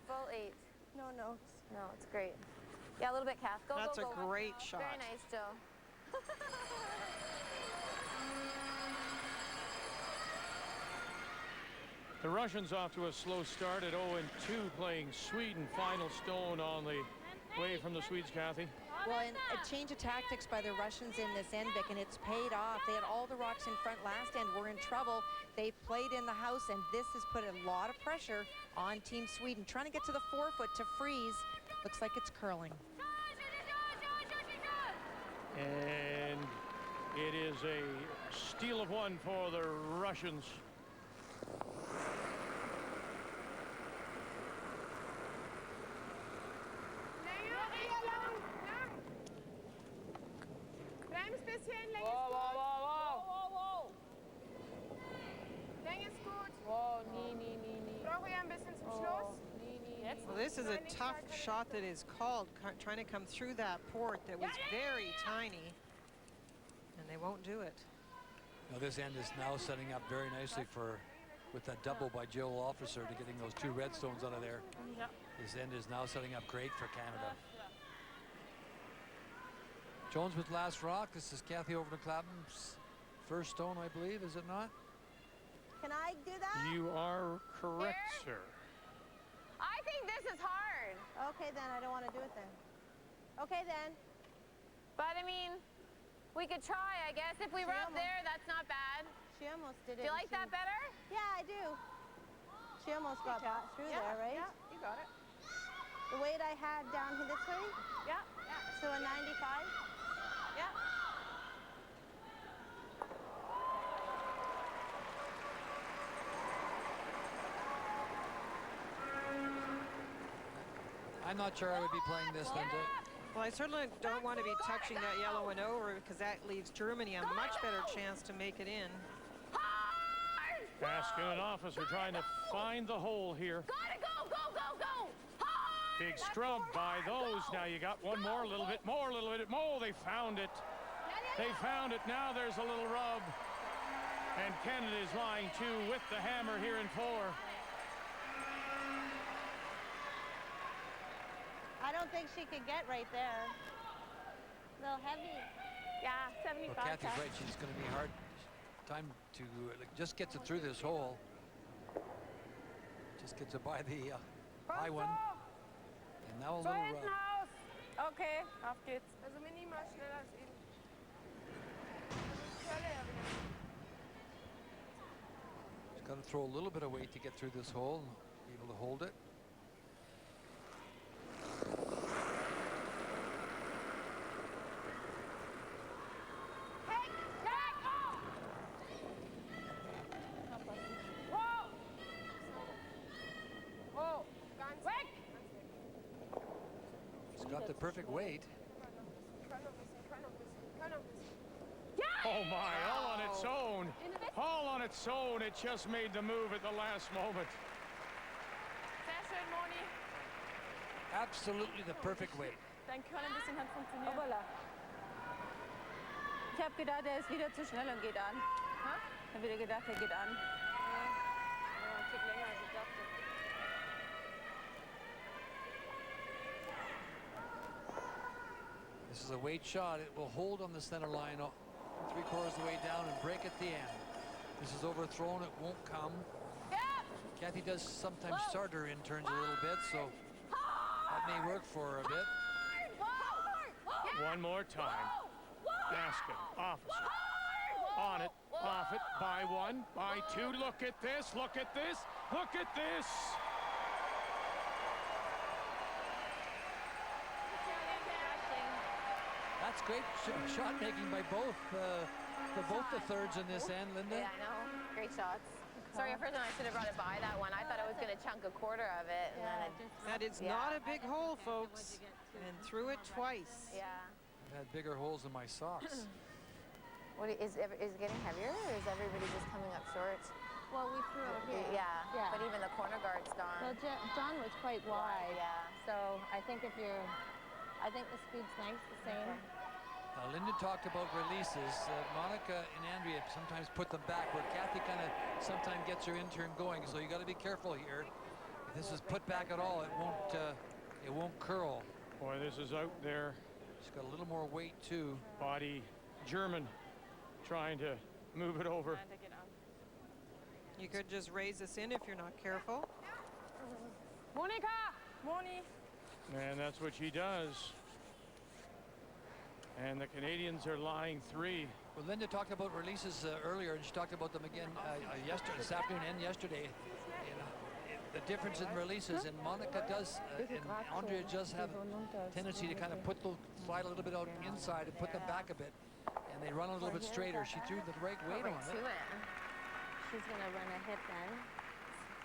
Full 8. No, no. No, it's great. Yeah, a little bit, Kath. Go, That's go, a go. great shot. Very nice, Jill. The Russians off to a slow start at 0-2, playing Sweden. Final stone on the way from the Swedes, Kathy. Well, and a change of tactics by the Russians in this end, Vic, and it's paid off. They had all the rocks in front last end, were in trouble. They've played in the house, and this has put a lot of pressure on Team Sweden. Trying to get to the forefoot to freeze. Looks like it's curling. And it is a steal of one for the Russians. Well, this is a tough shot that is called, trying to come through that port that was very tiny, and they won't do it. Now this end is now setting up very nicely for, with that double by Jill Officer to getting those 2 red stones out of there. This end is now setting up great for Canada. Jones with last rock. This is Kathy Overton-Clapham's first stone, I believe, is it not? Can I do that? You are correct, sir. I think this is hard. Okay, then. I don't want to do it then. Okay, then. But, I mean, we could try, I guess. If we were up there, that's not bad. She almost did it. Do you like that better? Yeah, I do. She almost got through there, right? Yeah, you got it. The weight I had down here this way? Yeah. So a 95? Yeah. I'm not sure I would be playing this, Linda. Well, I certainly don't want to be touching that yellow one over, because that leaves Germany a much better chance to make it in. Asking an officer trying to find the hole here. Gotta go, go, go, go. Hard. Big scrub by those. Now you got one more, a little bit more, a little bit more. They found it. They found it. Now there's a little rub. And Canada is lying 2 with the hammer here in 4. I don't think she could get right there. A little heavy. Yeah, 75. Well, Kathy's right. She's going to be hard. Time to just get through this hole. Just get to buy the high one. And now a little rub. Okay, auf geht's. Also minimal schneller als eben. She's got to throw a little bit of weight to get through this hole and be able to hold it. Got the perfect weight. Oh my, all on its own. All on its own. It just made the move at the last moment. Absolutely the perfect weight. Dein Körner ein bisschen hat funktioniert. Hoppala. Ich habe gedacht, er ist wieder zu schnell und geht an. Ich habe wieder gedacht, er geht an. Ja, ein Tick länger als ich dachte. This is a weight shot. It will hold on the center line 3/4 of the way down and break at the end. This is overthrown. It won't come. Kathy does sometimes start her in turns a little bit, so that may work for her a bit. One more time. Asking, officer. On it, off it, by 1, by 2. Look at this, look at this, look at this. That's great shot making by both the thirds in this end, Linda. Yeah, I know. Great shots. Sorry, first time I should have brought it by that one. I thought I was going to chunk a quarter of it. And then it That is not a big hole, folks. And threw it twice. yeah. I've had bigger holes in my socks. What is it getting heavier, or is everybody just coming up short? Well, we threw it here. Yeah. But even the corner guard's gone. Well, John was quite wide. Yeah. So I think if you're, I think the speed's nice, the same. Now, Linda talked about releases. Monica and Andrea sometimes put them back, where Kathy kind of sometimes gets her intern going. So you got to be careful here. If this is put back at all, it won't curl. Boy, this is out there. She's got a little more weight too. Body German trying to move it over. You could just raise this in if you're not careful. Monika! Moni! And that's what she does. And the Canadians are lying 3. Well, Linda talked about releases earlier, and she talked about them again yesterday, this afternoon and yesterday. The difference in releases, and Monica does, and Andrea does have a tendency to kind of slide a little bit out inside and put them back a bit, and they run a little bit straighter. She threw the right weight on it. She's going to run a hip then.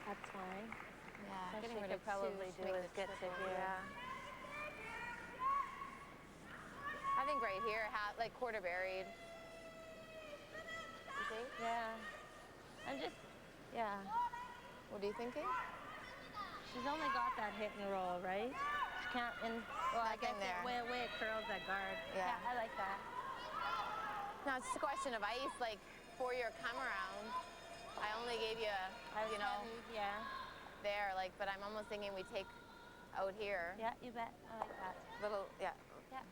That's fine. Yeah, So getting she rid of could probably two, do make is the get to triple, here. yeah. I think right here, like quarter buried. You think? Yeah. I'm just, yeah. What are you thinking? She's only got that hit and roll, right? She can't, and Well, I guess getting there. the way it curls that guard. Yeah. I like that. No, it's just a question of ice, like for your come around. I only gave you, you know, Yeah. there, like, but I'm almost thinking we take out here. Yeah, you bet. I like that. Little, yeah. Yeah.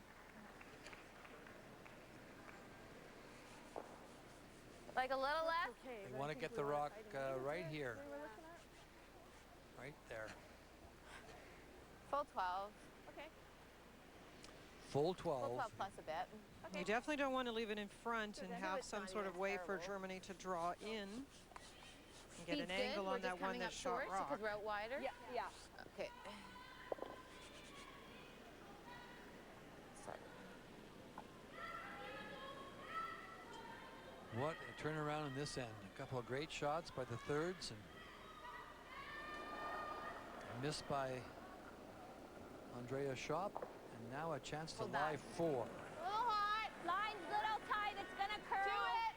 Like a little left. They want to get the rock right here. Right there. Full 12. Okay. Full Full 12. 12 plus a bit. You definitely don't want to leave it in front and I know have it's some not sort even of way for terrible. Germany to draw in. And get an Speed's angle good. on that one We're that just coming shot up short rock. because we're out wider. Yeah, yeah. Okay. Sorry. What a turnaround in this end. A couple of great shots by the thirds and missed by Andrea Schöpp, and now a chance to Hold that. lie 4. A little hot. Line's good outside. It's going to curl. Do it.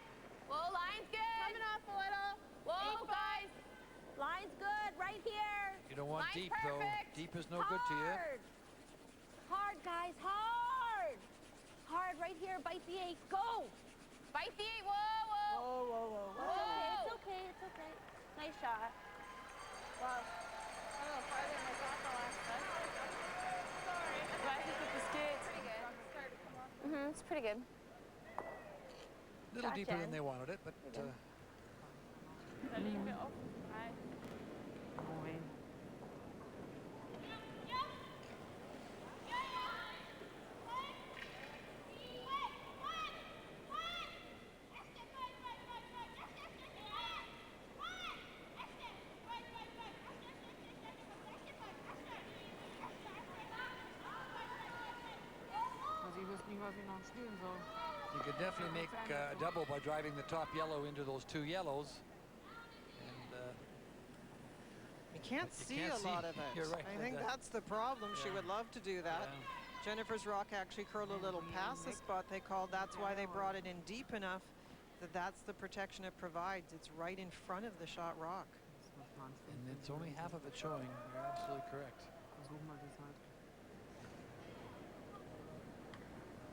Whoa, line's good. Coming off a little. Whoa, guys. Line's good right here. You don't want Line's deep though. perfect. Deep is no good to you. Hard. Hard, guys. Hard. Hard right here. Bite the 8. Go. Bite the 8. Whoa, whoa. Whoa, whoa, whoa. Whoa. It's okay. It's okay. Nice shot. Wow. I don't know, farther than I thought the last time. Sorry. That's why I think with the skates. Pretty good. Started to come off. Mm-hmm, it's pretty good. A little deeper than they wanted it, but Da liegen wir auf 3. you could definitely make a double by driving the top yellow into those 2 yellows. And You can't You see can't a see. lot of it. You're right. I think that's the problem. She Yeah. would love to do that. Yeah. Jennifer's rock actually curled a little past the spot they called. That's why they brought it in deep enough that that's the protection it provides. It's right in front of the shot rock. and it's only half of it showing. You're absolutely correct.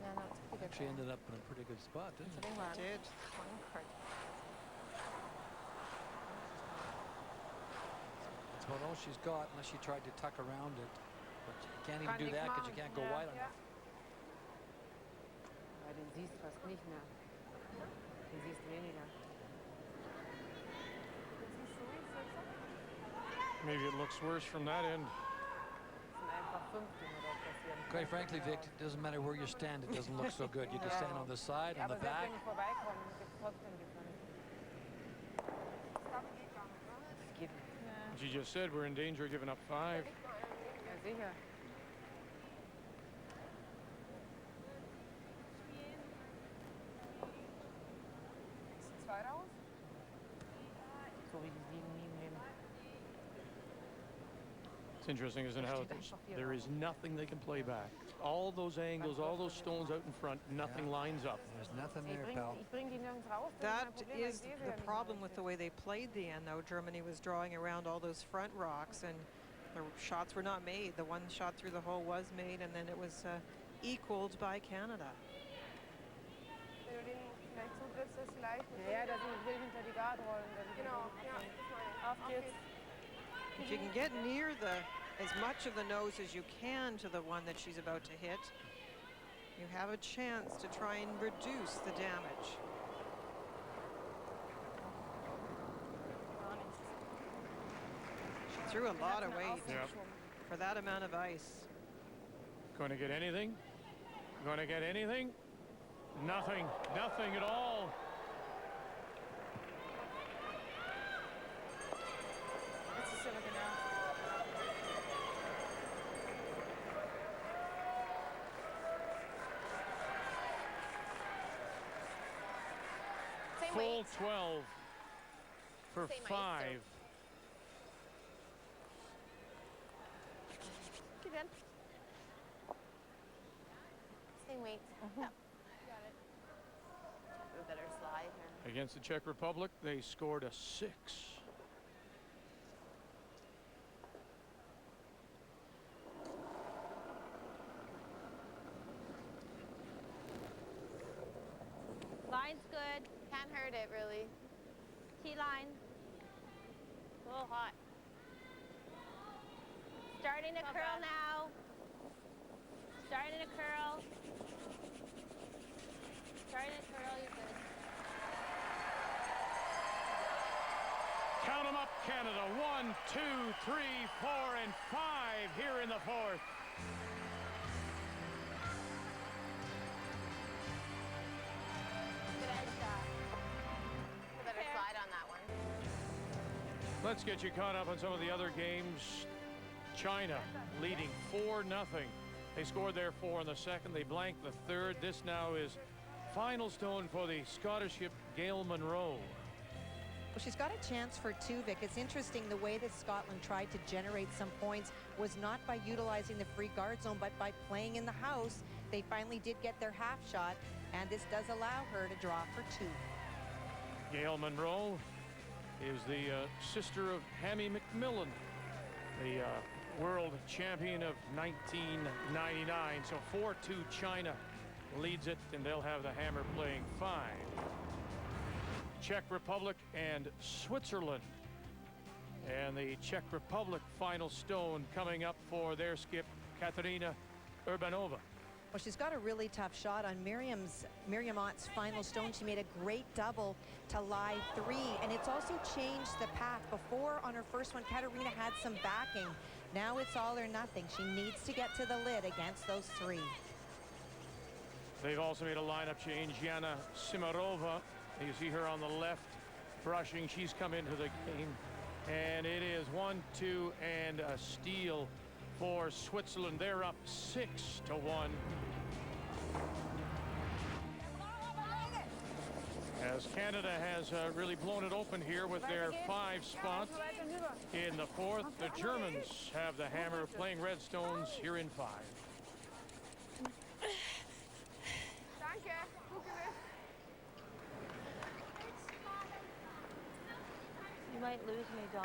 Yeah, no, it's pretty good. She ended up in a pretty good spot, didn't it? Sitting run. Did. One card. It's about all she's got unless she tried to tuck around it. But you can't even do that because you can't go wide enough. Ja, den siehst du fast nicht mehr. Den siehst du weniger. Maybe it looks worse from that end. Das sind einfach 15 oder passieren. Quite frankly, Vic, it doesn't matter where you stand, it doesn't look so good. You can stand on the side, Ja, on the aber selbst back. wenn die vorbeikommen, gibt es trotzdem Differenz. Das geht nicht. She just said we're in danger of giving up 5. Ja, sicher. Ist 2 raus? So wie die It's interesting, isn't it, how there is nothing they can play back. All those angles, all those stones out in front, nothing lines up. There's nothing there, pal. That is the problem with the way they played the end, though. Germany was drawing around all those front rocks, and the shots were not made. The one shot through the hole was made, and then it was equaled by Canada. If you can get near as much of the nose as you can to the one that she's about to hit, you have a chance to try and reduce the damage. She threw a lot of weight for that amount of ice. Going to get anything? Going to get anything? Nothing. Nothing at all. Full 12 for 5. Get in. Same weight. Got it. We better slide here. Against the Czech Republic, they scored a 6. Line's good. Can't hurt it, really. T-line. A little hot. Starting to curl now. Starting to curl. Starting to curl, you're good. Count them up, Canada. 1, 2, 3, 4, and 5 here in the fourth. Good edge shot. We better slide on that one. Let's get you caught up on some of the other games. China leading 4-0. They scored their 4 in the second. They blanked the third. This now is final stone for the Scottish ship Gail Monroe. Well, she's got a chance for 2, Vic. It's interesting the way that Scotland tried to generate some points was not by utilizing the free guard zone, but by playing in the house. They finally did get their half shot, and this does allow her to draw for 2. Gail Monroe is the sister of Hammy McMillan, the world champion of 1999. So 4-2 China leads it, and they'll have the hammer playing 5. Czech Republic and Switzerland. And the Czech Republic final stone coming up for their skip, Katerina Urbanova. Well, she's got a really tough shot on Miriam Ott's final stone. She made a great double to lie 3, and it's also changed the path. Before, on her first one, Katerina had some backing. Now it's all or nothing. She needs to get to the lid against those 3. They've also made a lineup change. Yana Simarova, you see her on the left brushing. She's come into the game, and it is 1-2 and a steal for Switzerland. They're up 6-1. As Canada has really blown it open here with their 5 spots in the fourth. The Germans have the hammer playing Redstones here in 5. You might lose me, Don.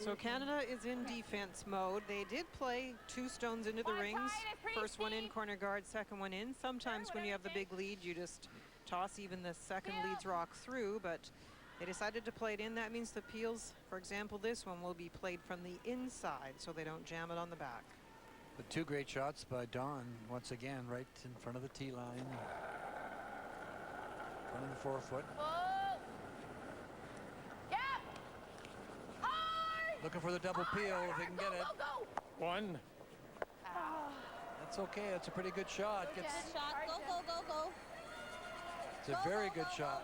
So Canada is in defense mode. They did play 2 stones into the rings. First one in corner guard, second one in. Sometimes when you have the big lead, you just toss even the second lead's rock through, but they decided to play it in. That means the peels, for example, this one will be played from the inside so they don't jam it on the back. But 2 great shots by Don, once again, right in front of the tee line. Front of the 4-foot. Looking for the double peel if he can get it. 1. That's okay. That's a pretty good shot. Good shot. Go, go, go, go. It's a very good shot.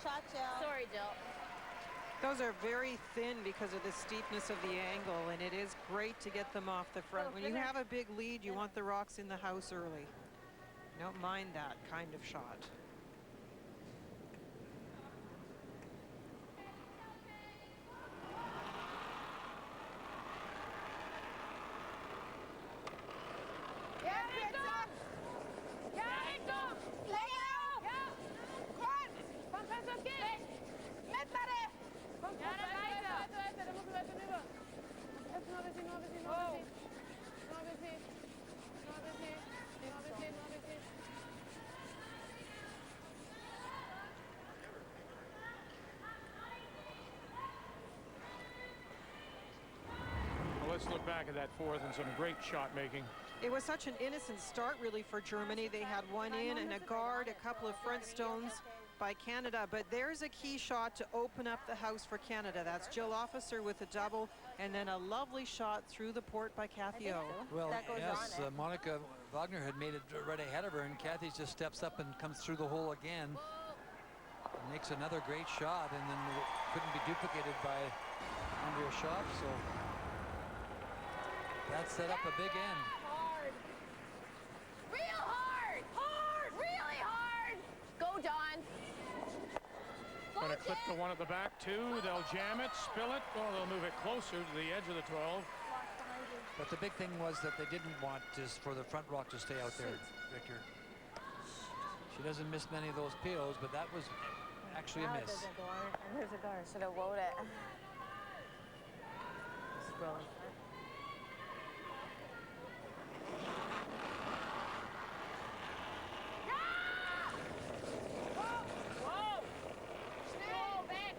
Shot, Jill. Sorry, Jill. Those are very thin because of the steepness of the angle, and it is great to get them off the front. When you have a big lead, you want the rocks in the house early. You don't mind that kind of shot. Ja, dann weiter. Da musst du weiter rüber. Jetzt noch ein bisschen, noch ein bisschen, noch ein bisschen. Noch ein bisschen. Noch ein bisschen. Noch ein bisschen, noch ein bisschen. Well, let's look back at that fourth and some great shot making. It was such an innocent start, really, for Germany. They had one in and a guard, a couple of front stones by Canada, but there's a key shot to open up the house for Canada. That's Jill Officer with a double, and then a lovely shot through the port by Kathy O. Well, That goes yes, on it. Monica Wagner had made it right ahead of her, and Kathy just steps up and comes through the hole again. And makes another great shot, and then couldn't be duplicated by Andrea Schöpp, so that set up a big end. Hard. Real hard. Hard. Really hard. Go, Dawn. Go, Going to clip the one at the back, too. They'll jam it, spill it. Well, they'll move it closer to the edge of the 12. But the big thing was that they didn't want just for the front rock to stay out there, Victor. She doesn't miss many of those POs, but that was actually a Now it miss. doesn't go on it, and there's a guard. Should have woed it. Scrolling. Wow. Schnell, weg.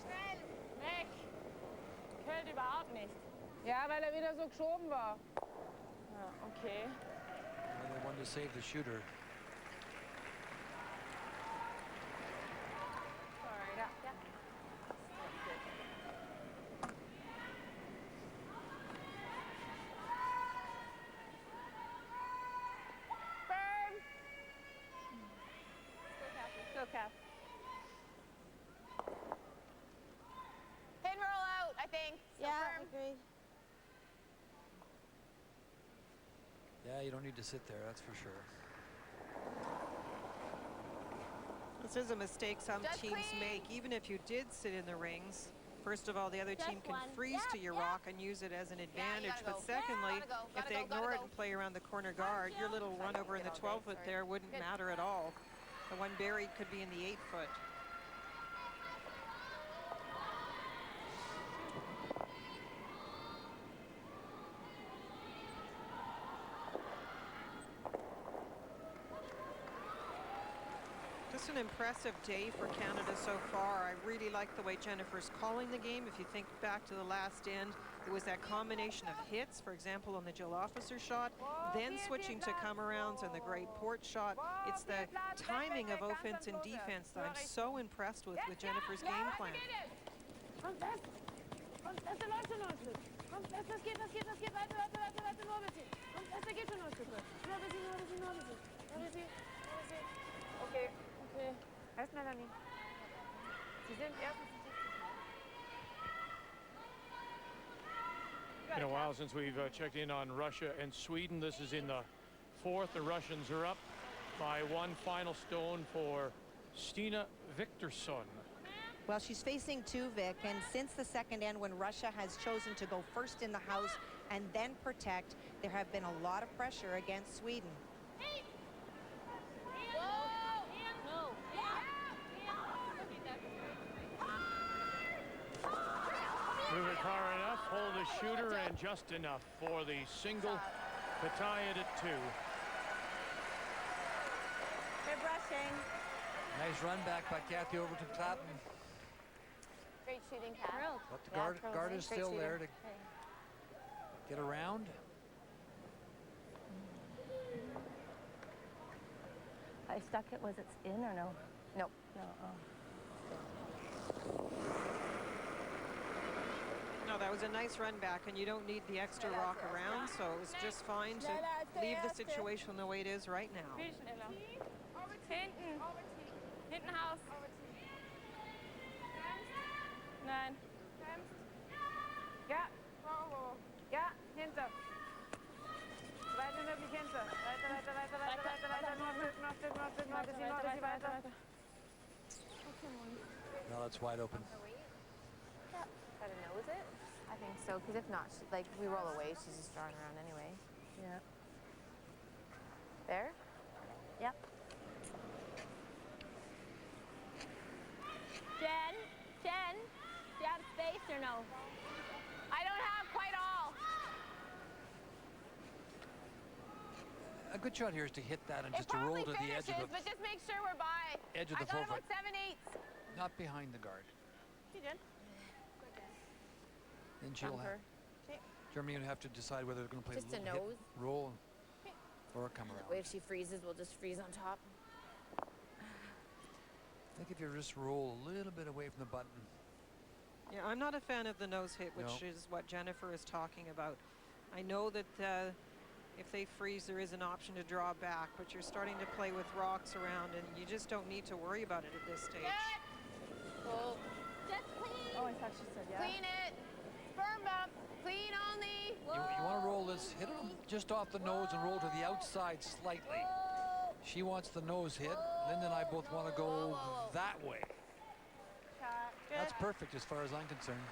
Schnell, weg. Fällt überhaupt nicht. Ja, weil er wieder so geschoben war. Ja, okay. Well, they wanted to save the shooter. Sorry. Yeah, yeah. Firm. Go, Kath. Pin roll out, I think. Still Yeah, firm. agreed. Yeah, you don't need to sit there, that's for sure. This is a mistake some Just teams clean. make, even if you did sit in the rings. First of all, the other team Just can one. freeze to your rock and use it as an advantage. gotta But go. secondly, Gotta go, if gotta they go, gotta ignore it go. and play around the corner guard, your little run over in the Good all 12 foot day, there wouldn't Good. matter at all. The one buried could be in the 8 foot. Just an impressive day for Canada so far. I really like the way Jennifer's calling the game. If you think back to the last end, it was that combination of hits, for example, on the Jill Officer shot, then switching to come-arounds and the great port shot. It's the timing of offense and defense that I'm so impressed with Jennifer's game plan. Komm fest. Komm fest, der läuft schon noch ein Stück. Komm fest, das geht. Weiter, nur ein bisschen. Komm fest, der geht schon noch ein Stück. Nur ein bisschen. Okay. Erst Melanie. Sie sind erstens. Been a while since we've checked in on Russia and Sweden. This is in the fourth. The Russians are up by one final stone for Stina Viktorsson. Well, she's facing two, Vic, and since the second end when Russia has chosen to go first in the house and then protect, there have been a lot of pressure against Sweden. Move it far enough, hold the shooter, and just enough for the single to tie it at 2. Good brushing. Nice run back by Kathy Overton Clapton. Great shooting, Kath. Thrilled. But the guard is Great still there shooting. to get around. I stuck it. Was it in or no? Nope. No. Oh. No, that was a nice run back, and you don't need the extra rock around, so it was just fine to leave the situation the way it is right now. Viel schneller. Hinten. Hinten Haus. Nein. Ja. Ja, hinter. Weiter möglich hinter. Weiter. Noch ein bisschen weiter. No, that's wide open. Try to nose it? I think so, because if not, like, we roll away, she's just drawing around anyway. Yeah. There? Yep. Jen. picked or no? I don't have quite all. A good shot here is to hit that and It just to roll probably to the edge finishes, of the but just make sure we're by. edge of the I got forefoot. about 7/8. Not behind the guard. You did. Then she'll have. Okay. Germany will have to decide whether they're going to play Just a hit, nose. roll, or come around. If she freezes, we'll just freeze on top. I think if you just roll a little bit away from the button. Yeah, I'm not a fan of the nose hit, which No. is what Jennifer is talking about. I know that if they freeze, there is an option to draw back, but you're starting to play with rocks around, and you just don't need to worry about it at this stage. Oh, Just clean. Oh, I thought she said yeah. clean it. Sperm bump. Clean only. You want to roll this, hit it just off the nose and roll to the outside slightly. She wants the nose hit. Linda and I both want to go that way. Shot. Good. That's perfect as far as I'm concerned.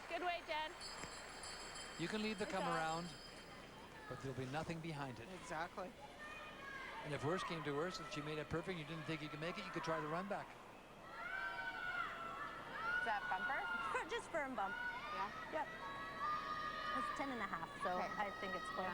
Good weight, Jen. You can leave the come job. around, but there'll be nothing behind it. Exactly. And if worse came to worse, if she made it perfect, you didn't think you could make it, you could try the run back. Is that bumper? Just firm bump. Yeah. Yep. It's 10 and a half, so Okay. I think it's close.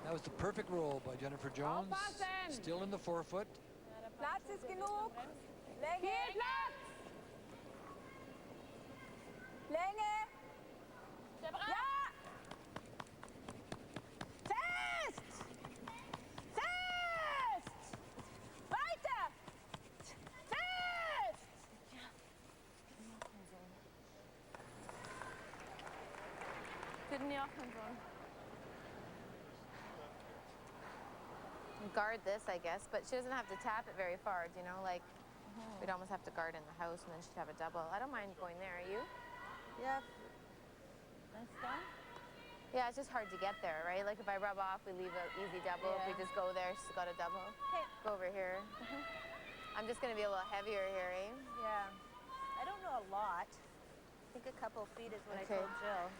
That was the perfect roll by Jennifer Jones. Aufpassen! Still in the forefoot. Platz ist genug. Länge. Viel Platz. Länge. Ja. Fest. Fest. Weiter. Fest. Didn't you often zone? Guard this, I guess, but she doesn't have to tap it very far, do you know? Like, we'd almost have to guard in the house, and then she'd have a double. I don't mind going there, are you? Yep. Nice done. Yeah, it's just hard to get there, right? Like, if I rub off, we leave an easy double. If we Yeah. just go there, she's got a double. Okay. Go over here. I'm just going to be a little heavier here, eh? Yeah. I don't know a lot. I think a couple feet is what Okay. I told Jill.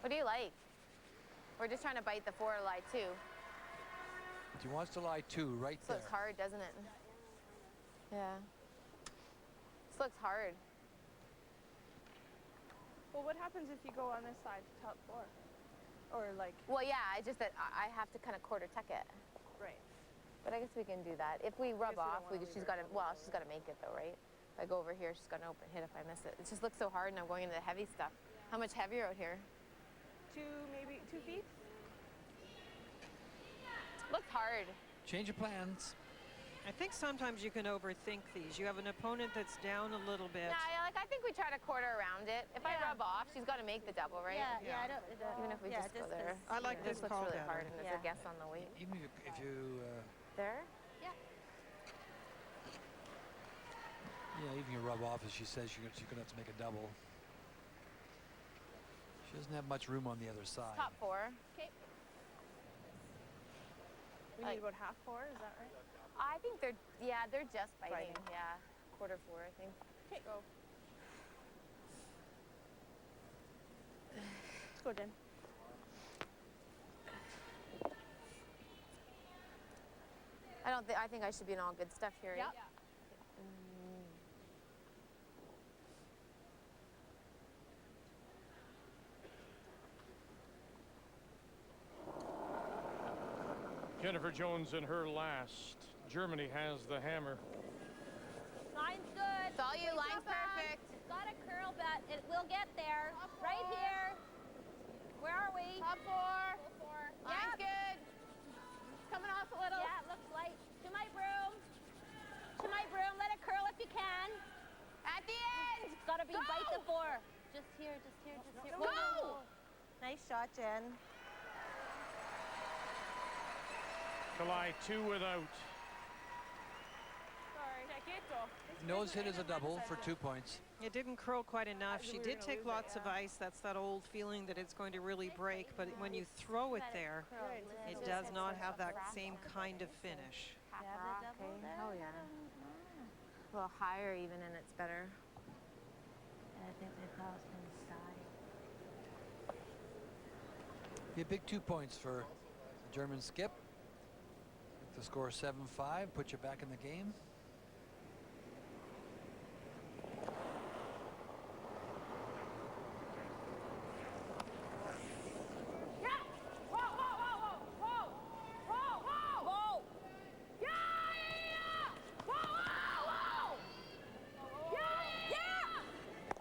What do you like? We're just trying to bite the 4 or lie 2. She wants to lie 2 right This there. looks hard, doesn't it? Yeah. This looks hard. Well, what happens if you go on this side to top 4? Or like, Well, yeah, it's just that I have to kind of quarter tuck it. right. But I guess we can do that. If we rub we don't off, wanna leave she's her got to, double well, there. she's got to make it though, right? If I go over here, she's got an open hit if I miss it. It just looks so hard, and I'm going into the heavy stuff. How much heavier out here? 2 feet? Looks hard. Change of plans. I think sometimes you can overthink these. You have an opponent that's down a little bit. Yeah, like I think we try to quarter around it. If I Yeah. rub off, she's got to make the double, right? Yeah, I don't. Even if we yeah, just go there. I like It this just looks call really better. hard, and there's Yeah. a guess on the weight. Even if you There? yeah, even you rub off, as she says, she's going to have to make a double. She doesn't have much room on the other side. Top 4. We need about half 4, is that right? I think they're just biting. Biting. Yeah, quarter 4, I think. Okay, go. Let's go, Jen. I think I should be in all good stuff here. Yep. eh? Jennifer Jones in her last. Germany has the hammer. Line's good. It's all you. Please Line's go back. perfect. Got a curl bet. It will get there. Right here. Where are we? Top 4. Line's good. Coming off a little. Yeah, it looks light. To my broom. To my broom. Let it curl if you can. At the end. Gotta be Go! bite the 4. Just here, just here, just here. Go! Whoa. Nice shot, Jen. To lie 2 without. Sorry. Check it, Nose hit is a double for 2 points. It didn't curl quite enough. She did take lots of ice. That's that old feeling that it's going to really break. But when you throw it there, it does not have that same kind of finish. Oh, yeah. A little higher even, and it's better. And I think they thought it was going to sky. Be a big 2 points for the German skip. If the score 7-5, put you back in the game.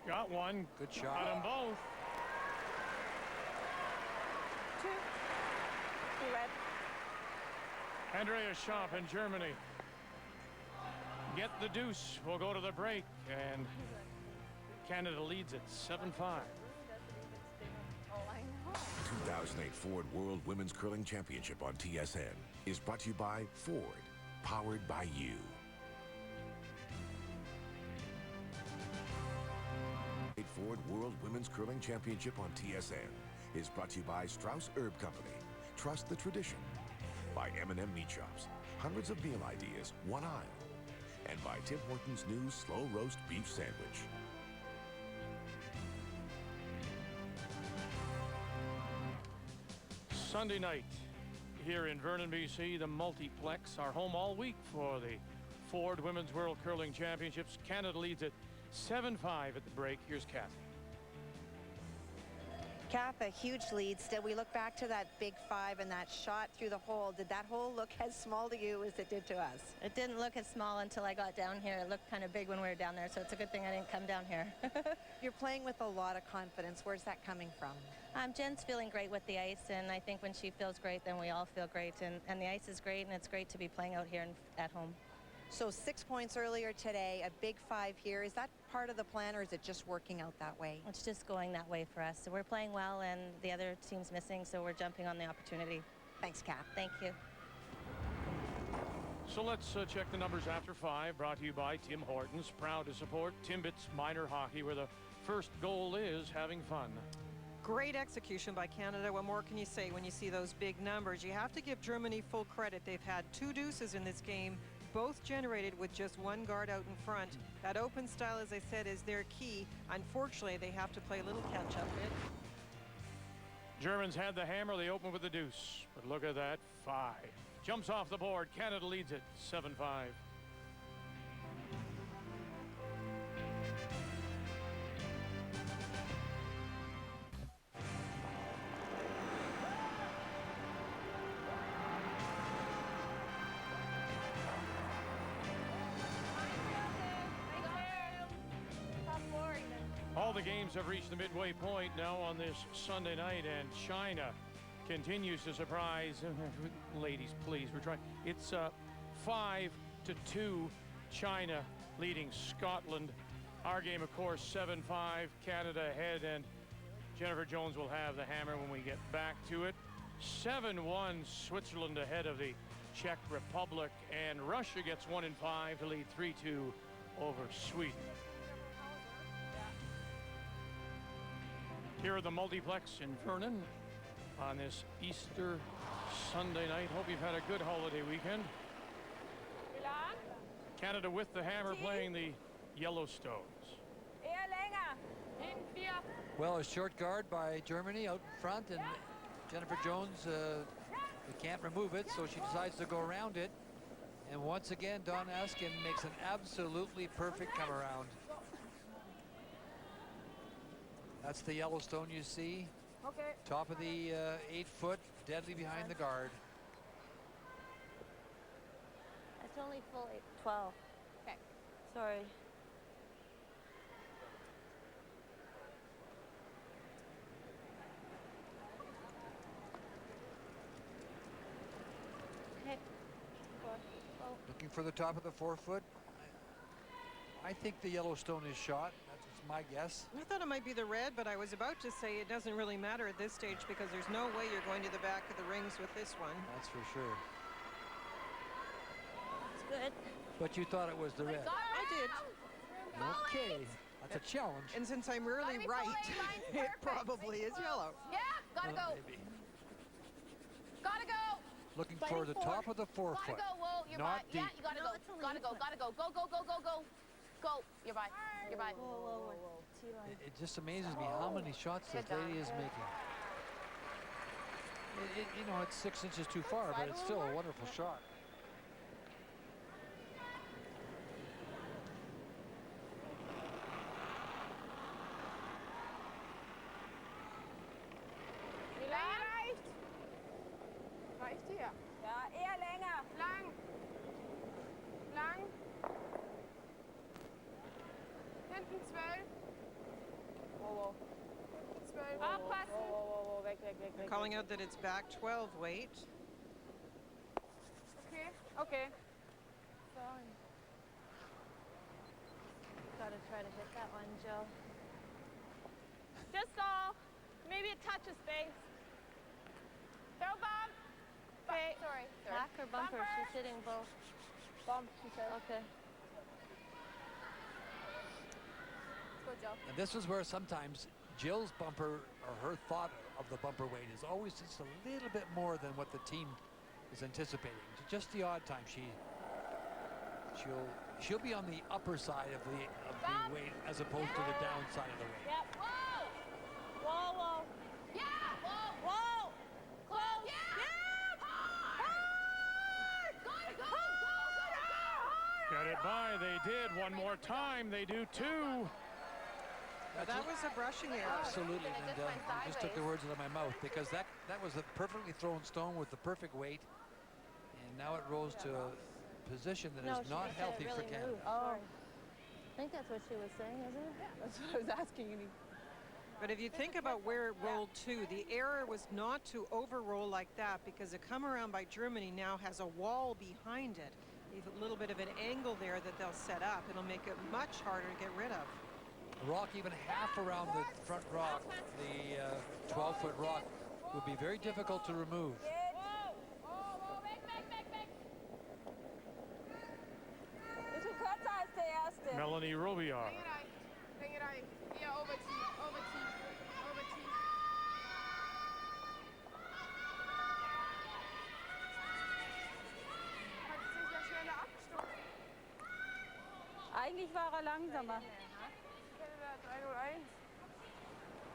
Got one. Good shot. Got them both. 2. Red. Andrea Schöpp in Germany. Get the deuce. We'll go to the break, and Canada leads it 7-5. 2008 Ford World Women's Curling Championship on TSN is brought to you by Ford, powered by you. Ford World Women's Curling Championship on TSN is brought to you by Strauss Herb Company. Trust the tradition. By M&M Meat Shops. Hundreds of meal ideas, one aisle. And by Tim Hortons' new slow roast beef sandwich. Sunday night here in Vernon, BC, the multiplex are home all week for the Ford Women's World Curling Championships. Canada leads it 7-5 at the break. Here's Kathy. Kath, a huge lead. Still, we look back to that big 5 and that shot through the hole. Did that hole look as small to you as it did to us? It didn't look as small until I got down here. It looked kind of big when we were down there, so it's a good thing I didn't come down here. You're playing with a lot of confidence. Where's that coming from? Jen's feeling great with the ice, and I think when she feels great, then we all feel great. And the ice is great, and it's great to be playing out here at home. So 6 points earlier today, a big 5 here. Is that part of the plan, or is it just working out that way? It's just going that way for us. So we're playing well, and the other team's missing, so we're jumping on the opportunity. Thanks, Kath. Thank you. So let's check the numbers after 5, brought to you by Tim Hortons, proud to support Timbits Minor Hockey, where the first goal is having fun. Great execution by Canada. What more can you say when you see those big numbers? You have to give Germany full credit. They've had 2 deuces in this game, both generated with just 1 guard out in front. That open style, as I said, is their key. Unfortunately, they have to play a little catch-up bit. Germans had the hammer. They opened with the deuce. But look at that, 5. Jumps off the board. Canada leads it 7-5. All the games have reached the midway point now on this Sunday night, and China continues to surprise. Ladies, please, we're trying. It's 5-2, China leading Scotland. Our game, of course, 7-5, Canada ahead, and Jennifer Jones will have the hammer when we get back to it. 7-1, Switzerland ahead of the Czech Republic, and Russia gets 1 in 5 to lead 3-2 over Sweden. Here at the multiplex in Vernon on this Easter Sunday night. Hope you've had a good holiday weekend. Canada with the hammer playing the Yellowstones. Well, a short guard by Germany out in front, and Jennifer Jones they can't remove it, so she decides to go around it. And once again, Don Askin makes an absolutely perfect come around. That's the Yellowstone you see. Okay. Top of the 8-foot, deadly behind the guard. It's only full 12. Okay. Sorry. Okay. Looking for the top of the 4-foot. I think the Yellowstone is shot. That's my guess. I thought it might be the red, but I was about to say it doesn't really matter at this stage because there's no way you're going to the back of the rings with this one. That's for sure. It's good. But you thought it was the red. I did. Okay, that's a challenge. And since I'm rarely right, it probably is yellow. Yeah, gotta go. Maybe. Gotta go. Looking for the top of the forefoot. Gotta go, Whoa, you're Not by. Yeah, deep. you gotta No, go. it's a Gotta lead go, foot. gotta go. Go, go, go, go, go. Go. You're by. You're by. Whoa, whoa, whoa. T-line. It just amazes me how many shots this Good lady job. is making. You know, it's 6 inches too far, but it's still a wonderful shot. Wie lange reicht? Reicht hier? Ja, eher länger. Lang. Lang. Hinten 12. Wow. Hinten 12. Aufpassen. Wow. Weg. They're calling out that it's back 12 weight. Okay. Sorry. Gotta try to hit that one, Jill. Just go. Maybe a touch of space. Throw bump. Okay. Sorry. Back or bumper? She's hitting both. Bump, she said. Okay. Let's go, Joe. And this is where sometimes Jill's bumper, or her thought of the bumper weight, is always just a little bit more than what the team is anticipating. Just the odd time she'll be on the upper side of the weight as opposed to the downside of the weight. Yep. Whoa. Yeah. Whoa. Close. Yeah. Hard. Go. Got it by. They did. One more time. They do two. That was a brushing error. Absolutely, And it just Linda. went You just took the sideways. words out of my mouth, because that was a perfectly thrown stone with the perfect weight, and now it rose to a position that No, is she not just said healthy it for really Canada. moved. Sorry. I think that's what she was saying, isn't it? That's what I was asking you. But if you think about where it rolled to, the error was not to over-roll like that, because the come around by Germany now has a wall behind it. They have a little bit of an angle there that they'll set up. It'll make it much harder to get rid of. The rock, even half around the front rock, the 12-foot rock, would be very difficult to remove. Bisschen kürzer als der erste. Melanie Robillard. Länge reicht. Eher overtief. Hat sich ja schneller abgestoßen. Eigentlich war er langsamer. Canada 301.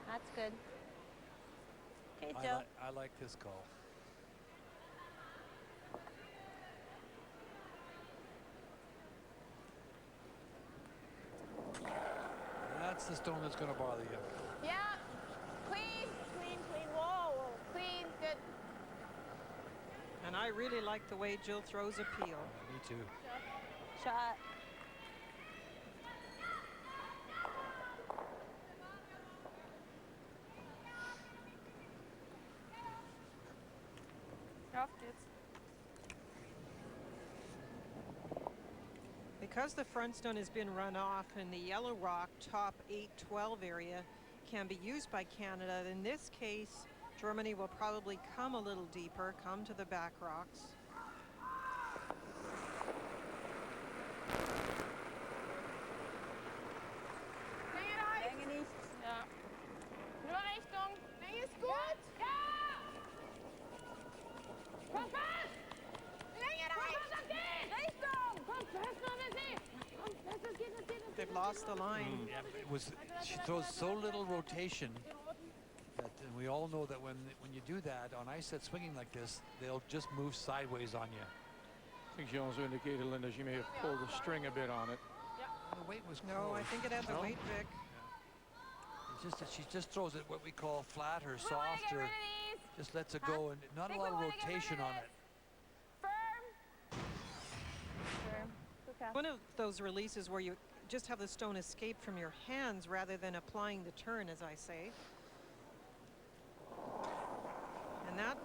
That's good. Okay, I, Jill. I like this call. That's the stone that's going to bother you. Yeah. Clean. Whoa. Clean. Good. And I really like the way Jill throws a peel. Me too. Shot. Auf geht's. Because the front stone has been run off and the yellow rock top 8-12 area can be used by Canada, in this case, Germany will probably come a little deeper, come to the back rocks. Länge reicht. Länge nicht. Ja. Nur Richtung. Länge ist gut. Ja. Komm fest. Länge reicht. Richtung. Komm fest, Missy. Komm fest, es geht. They've lost the line. Yeah, it was. She throws so little rotation that we all know that when you do that on ice that's swinging like this, they'll just move sideways on you. I think she also indicated, Linda, she may have pulled the string a bit on it. The weight was No, I close. think it had the No? weight, Vic. It's just that she just throws it what we call flat or We wanna soft, get or rid of these. just lets it go, and not a Think lot we of wanna get rid rotation of on this. it. Firm. Good pass. One of those releases where you just have the stone escape from your hands rather than applying the turn, as I say. And that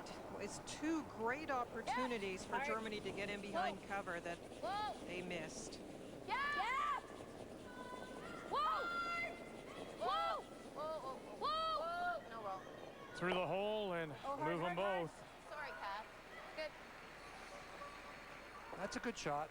is two great opportunities for Germany to get in behind cover that Whoa. they missed. Yeah. Whoa. Whoa. Whoa. No roll. Through the hole and move them both. Sorry, Kat. Good. That's a good shot.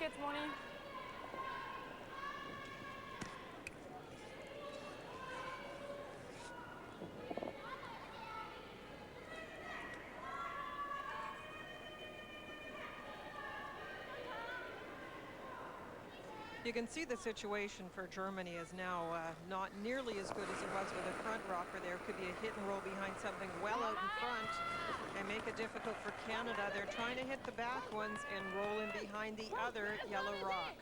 geht's, Moni. You can see the situation for Germany is now not nearly as good as it was with a front rocker. There could be a hit and roll behind something well out in front and make it difficult for Canada. They're trying to hit the back ones and roll in behind the other yellow rock.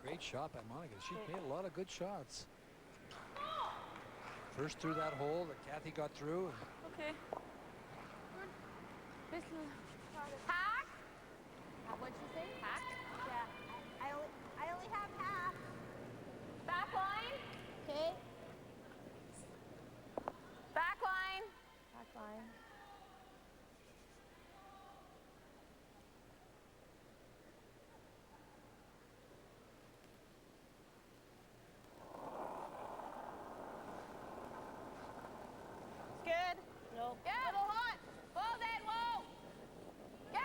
Great shot by Monica. She made a lot of good shots. First through that hole that Kathy got through. Okay. Hack? What'd you say? Hack? Yeah. I only have half. Back line. Okay. Back line. Back line. It's good. Nope. Yeah. Little hot. Whoa, then, whoa. Yeah.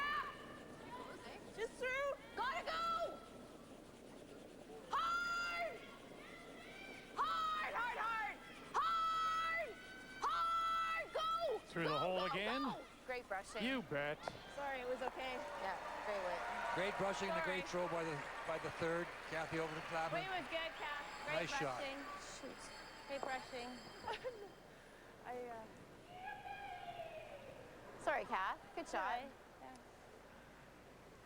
Just through. Gotta go. Hard. Hard, hard, hard. Hard. Hard. Go. Through the hole again? Go. Great brushing. You bet. Sorry, it was okay. Yeah, great weight. Great brushing and a great throw by the third. Kathy over to Clapham. Weight was good, Kath. Great Nice shot. brushing. Shoot. Great brushing. Sorry, Kath. Good shot.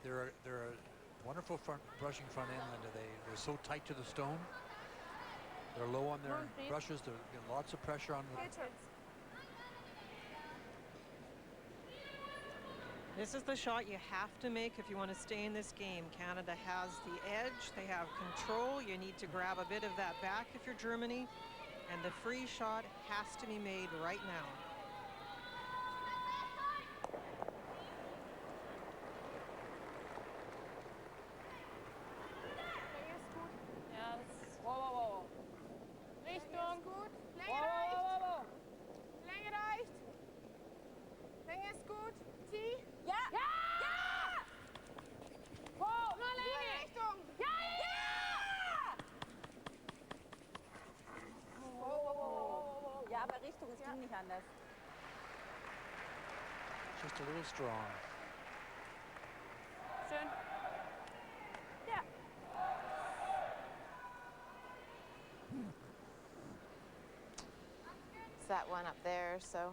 They're a wonderful brushing front end, Linda. They're so tight to the stone. They're low on their brushes. They're getting lots of pressure on the. This is the shot you have to make if you want to stay in this game. Canada has the edge. They have control. You need to grab a bit of that back if you're Germany. And the free shot has to be made right now. Ja, das. Wow. Richtung. Gut. Länge Wow. reicht. Länge reicht. Länge ist gut. Zieh. Ja. Ja. Ja. Wow, nur Länge. Richtung. Ja. Ja, aber Richtung, es ging nicht anders. Just a little strong. Schön. Ja. It's that one up there, so.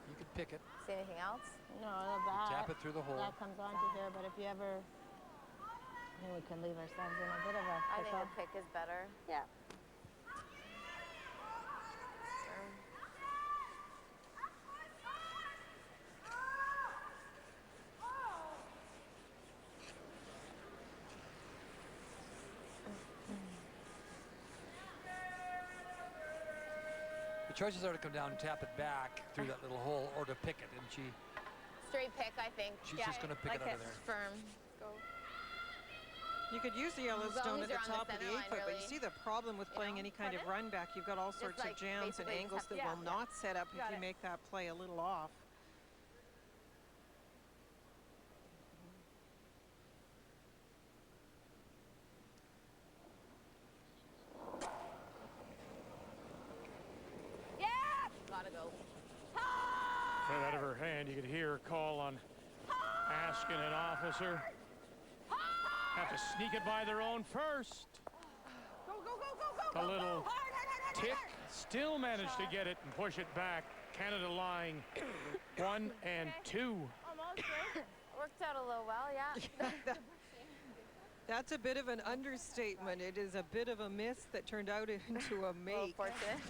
You can pick it. See anything else? No, that. Tap it through the hole. That comes onto here, but if you ever, I think we can leave ourselves in a bit of a I think pickle. the pick is better. Yeah. The choices are to come down and tap it back through that little hole, or to pick it, and Straight pick, I think. she's just going to pick like it out of there. Firm. Go. You could use the yellow As long stone as at the you're on top the of the center 8 foot, line, but you really. see the problem with playing any kind of run back. You've got all sorts of like jams and basically angles just that have- will yeah. not set up if Got you it. make that play a little off. Yeah! Gotta go. Right out of her hand, you could hear her call on asking an officer. Have to sneak it by their own first. Go, go, go, go, go, A go, little go. Hard, tick, hard. still managed to get it and push it back. Canada lying 1 and 2. Almost, right? Worked out a little well, yeah. That's a bit of an understatement. It is a bit of a miss that turned out into a A little make fortunate.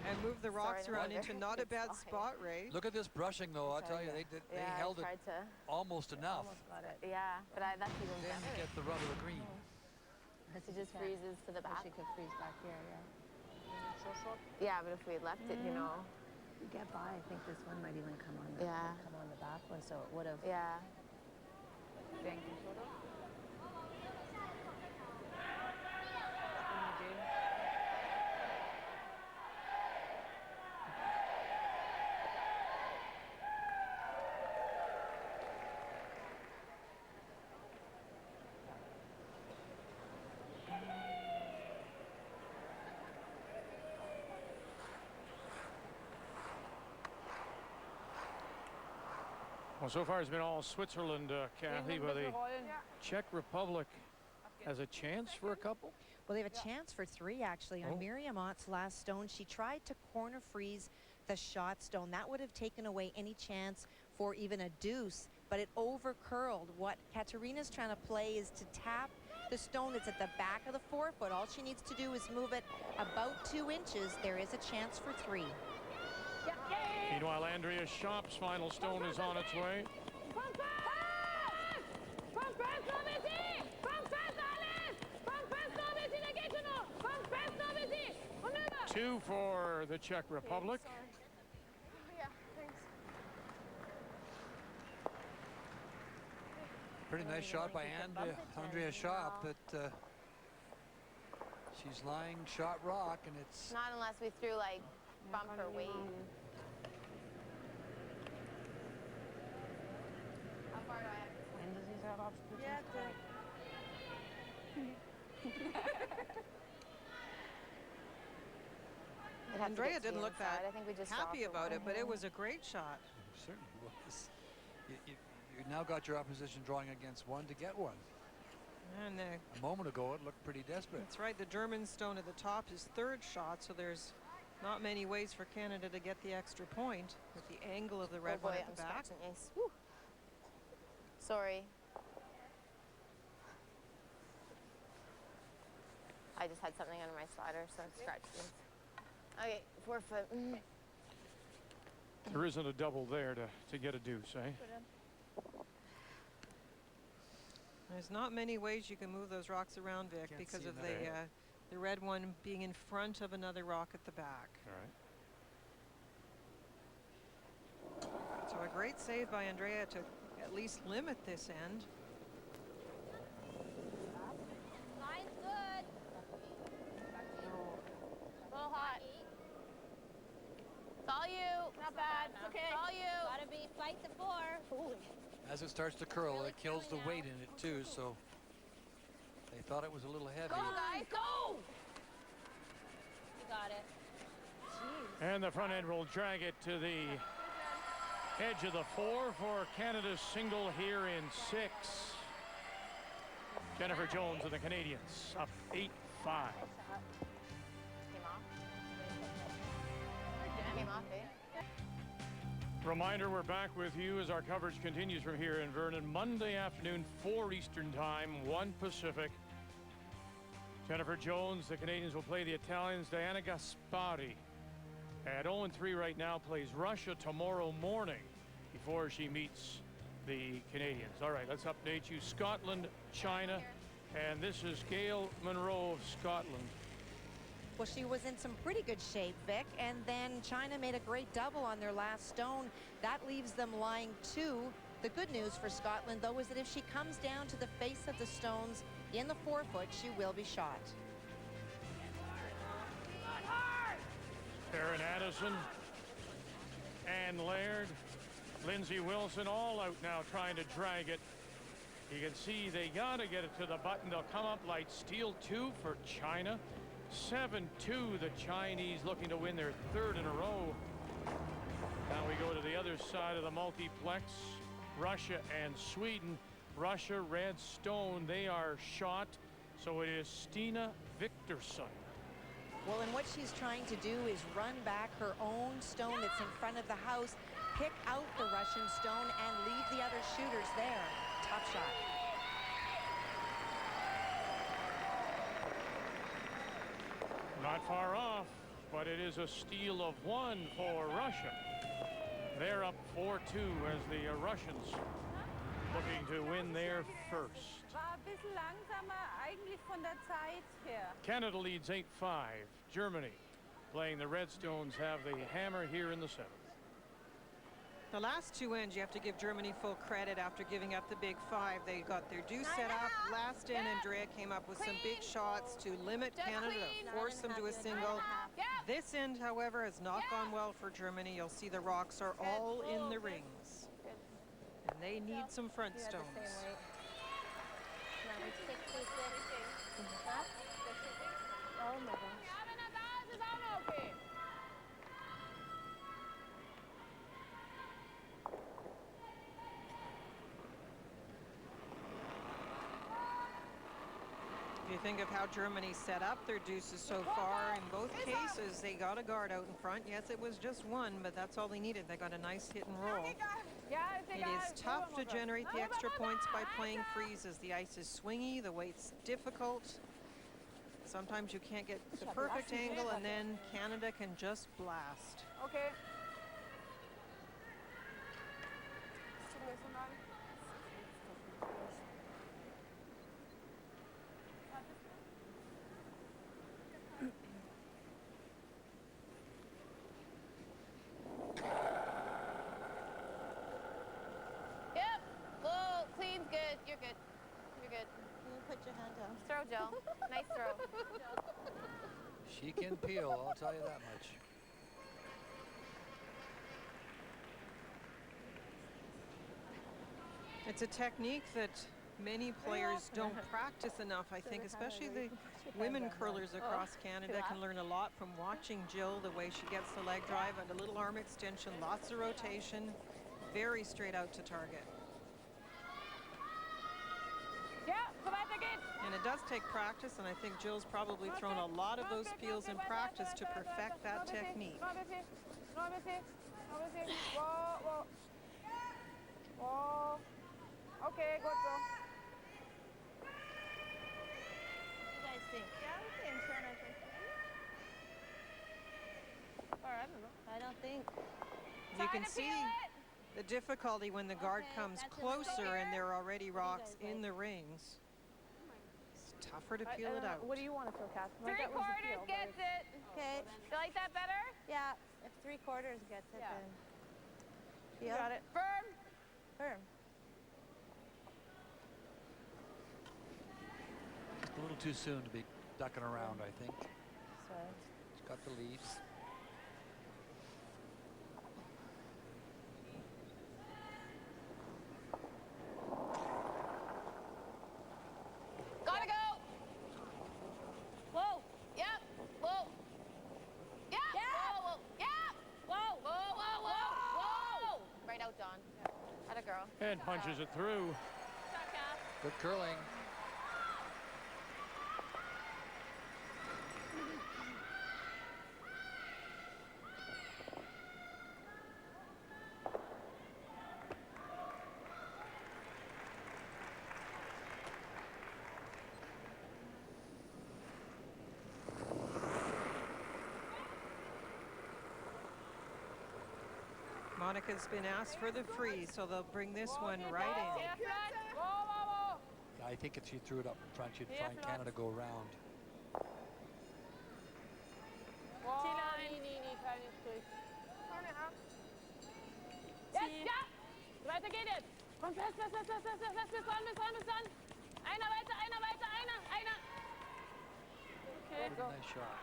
and moved the rocks Sorry, around no, into not a it's bad fine. spot, Ray. Look at this brushing, though. I'll tell you, they Yeah, held I it tried to. almost enough. Almost got it. Yeah, but that's even Then you better. get the run of the green. It just freezes to the But back. she could freeze back here, yeah. Yeah, but if we had left it, you know. You get by, I think this one might even come on the Yeah. back one, so it would have. Yeah. So far it's been all Switzerland, Kathy, but the Czech Republic has a chance for a couple. Well, they have a chance for 3, actually. On Miriam Ott's last stone, she tried to corner freeze the shot stone. That would have taken away any chance for even a deuce, but it over curled. What Katarina's trying to play is to tap the stone that's at the back of the 4-foot. All she needs to do is move it about 2 inches. There is a chance for 3. Meanwhile, Andrea Schöpp's final stone is on its way. 2 for the Czech Republic. Yeah, thanks. Pretty nice shot by Andrea Schöpp, but she's lying shot rock, and it's Not unless we threw like bumper weight. How far do I have to Wenn du sie so raufspielst. Andrea didn't look that I think we just happy dropped about the it, but it was a great shot. certainly was. You now got your opposition drawing against one to get one. And A moment ago, it looked pretty desperate. that's right, the German stone at the top is 3rd shot, so there's not many ways for Canada to get the extra point with the angle of the red one at the back. Woo. Sorry. I just had something under my slider, so it scratched this. Okay, 4-foot. There isn't a double there to get a deuce, eh? There's not many ways you can move those rocks around, Vic, Can't because see of another the red one being in front of another rock at the back. All right. So a great save by Andrea to at least limit this end. Line's good. A little hot. It's all you. Not bad. It's okay. It's all you. Gotta be fight the 4. As it starts to curl, it kills the weight in it too, so they thought it was a little heavy. Go, guys, go! You got it. And the front end will drag it to the edge of the 4 for Canada's single here in 6. Jennifer Jones and the Canadians up 8-5. Came off. Came off, eh? Reminder, we're back with you as our coverage continues from here in Vernon. Monday afternoon, 4 Eastern Time, 1 Pacific. Jennifer Jones, the Canadians will play the Italians. Diana Gaspari at 0-3 right now, plays Russia tomorrow morning before she meets the Canadians. All right, let's update you. Scotland, China, and this is Gail Monroe of Scotland. Well, she was in some pretty good shape, Vic, and then China made a great double on their last stone. That leaves them lying 2. The good news for Scotland, though, is that if she comes down to the face of the stones in the 4-foot, she will be shot. Erin Addison, Ann Laird, Lindsay Wilson, all out now trying to drag it. You can see they got to get it to the button. They'll come up light. Steal 2 for China. 7-2, the Chinese looking to win their 3rd in a row. Now we go to the other side of the multiplex. Russia and Sweden. Russia, red stone, they are shot. So it is Stina Victorson. Well, and what she's trying to do is run back her own stone that's in front of the house, pick out the Russian stone, and leave the other shooters there. Top shot. Not far off, but it is a steal of 1 for Russia. They're up 4-2 as the Russians looking to win their first. War ein bisschen langsamer eigentlich von der Zeit her. Canada leads 8-5. Germany playing the Redstones have the hammer here in the 7th. The last 2 ends, you have to give Germany full credit after giving up the big 5. They got their deuce set up. Last end, Andrea came up with some big shots to limit Canada, to force them to a single. This end, however, has not gone well for Germany. You'll see the rocks are all in the rings. And they need some front stones. Oh my gosh. you think of how Germany set up their deuces so far, in both cases, they got a guard out in front. Yes, it was just one, but that's all they needed. They got a nice hit and roll. It is tough to generate the extra points by playing freezes. The ice is swingy, the weight's difficult. Sometimes you can't get the perfect angle, and then Canada can just blast. Okay. Yep. Whoa, clean's good. You're good. You're good. You put your hand down. Throw, Jill. Nice throw. She can peel, I'll tell you that much. It's a technique that many players don't practice enough, I think, especially the women curlers across Canada can learn a lot from watching Jill, the way she gets the leg drive and a little arm extension, lots of rotation, very straight out to target. Ja, so weiter geht's. And it does take practice, and I think Jill's probably thrown a lot of those fields in practice to perfect that technique. Noch ein bisschen. Noch ein bisschen. Noch ein bisschen. Wow, wow. Wow. Okay, gut so. What do you guys think? Yeah, I'm saying turn, I think. Or I don't know. I don't think. You can see the difficulty when the guard comes closer and there are already rocks in the rings. It's tougher to peel it out. What do you want to feel, Kath? Three quarters gets it. Okay. You like that better? Yeah, if 3/4 gets it, Yeah. then. You got it. Firm. Firm. It's a little too soon to be ducking around, I think. Sorry. She's got the leads. Gotta go. Whoa. Yep. Whoa. Yep. Yeah. Whoa. Whoa. Yep. Whoa. Whoa. Whoa. Whoa. Whoa. Right out, Dawn. Atta girl. And punches it through. Good curling. Monica's been asked for the free, so they'll bring this one right in. Whoa, whoa, whoa. Yeah, I think if she threw it up in front, she'd find Canada go around. Wow. Nee, kann nicht durch. Jetzt, ja! Weiter geht jetzt! Komm fest, bis dran. Einer weiter, einer! Okay, What go. a nice shot.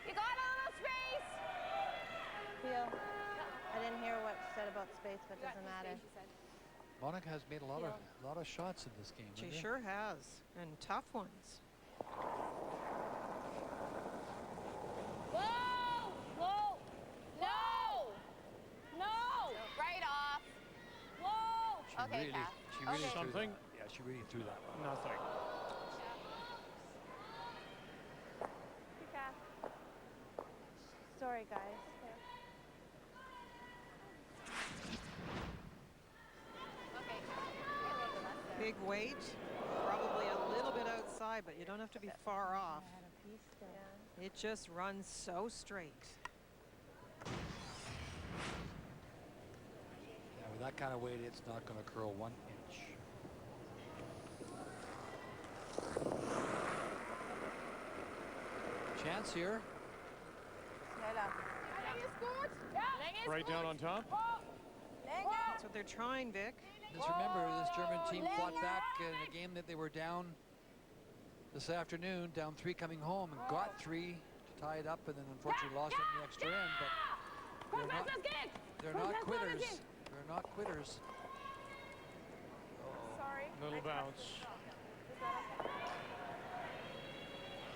You got a little space. Feel. I didn't hear what she said about space, but it doesn't matter. Monica has made a lot of shots in this game. She hasn't sure has, and tough ones. Whoa! Whoa! No! No! Right off. Whoa! She Okay, really, Kath. she really Okay. threw Something? that. Yeah, she really threw that one. Nothing. Sorry, guys. Okay. Big weight, probably a little bit outside, but you don't have to be far off. I had a piece still. It just runs so straight. Yeah, with that kind of weight, it's not going to curl 1 inch. Chance here. Right down on top. That's what they're trying, Vic. Just remember, this German team fought back in a game that they were down this afternoon, down 3 coming home, and got 3 to tie it up, and then unfortunately lost it in the extra end. But they're not quitters. They're not quitters. Sorry. Little bounce.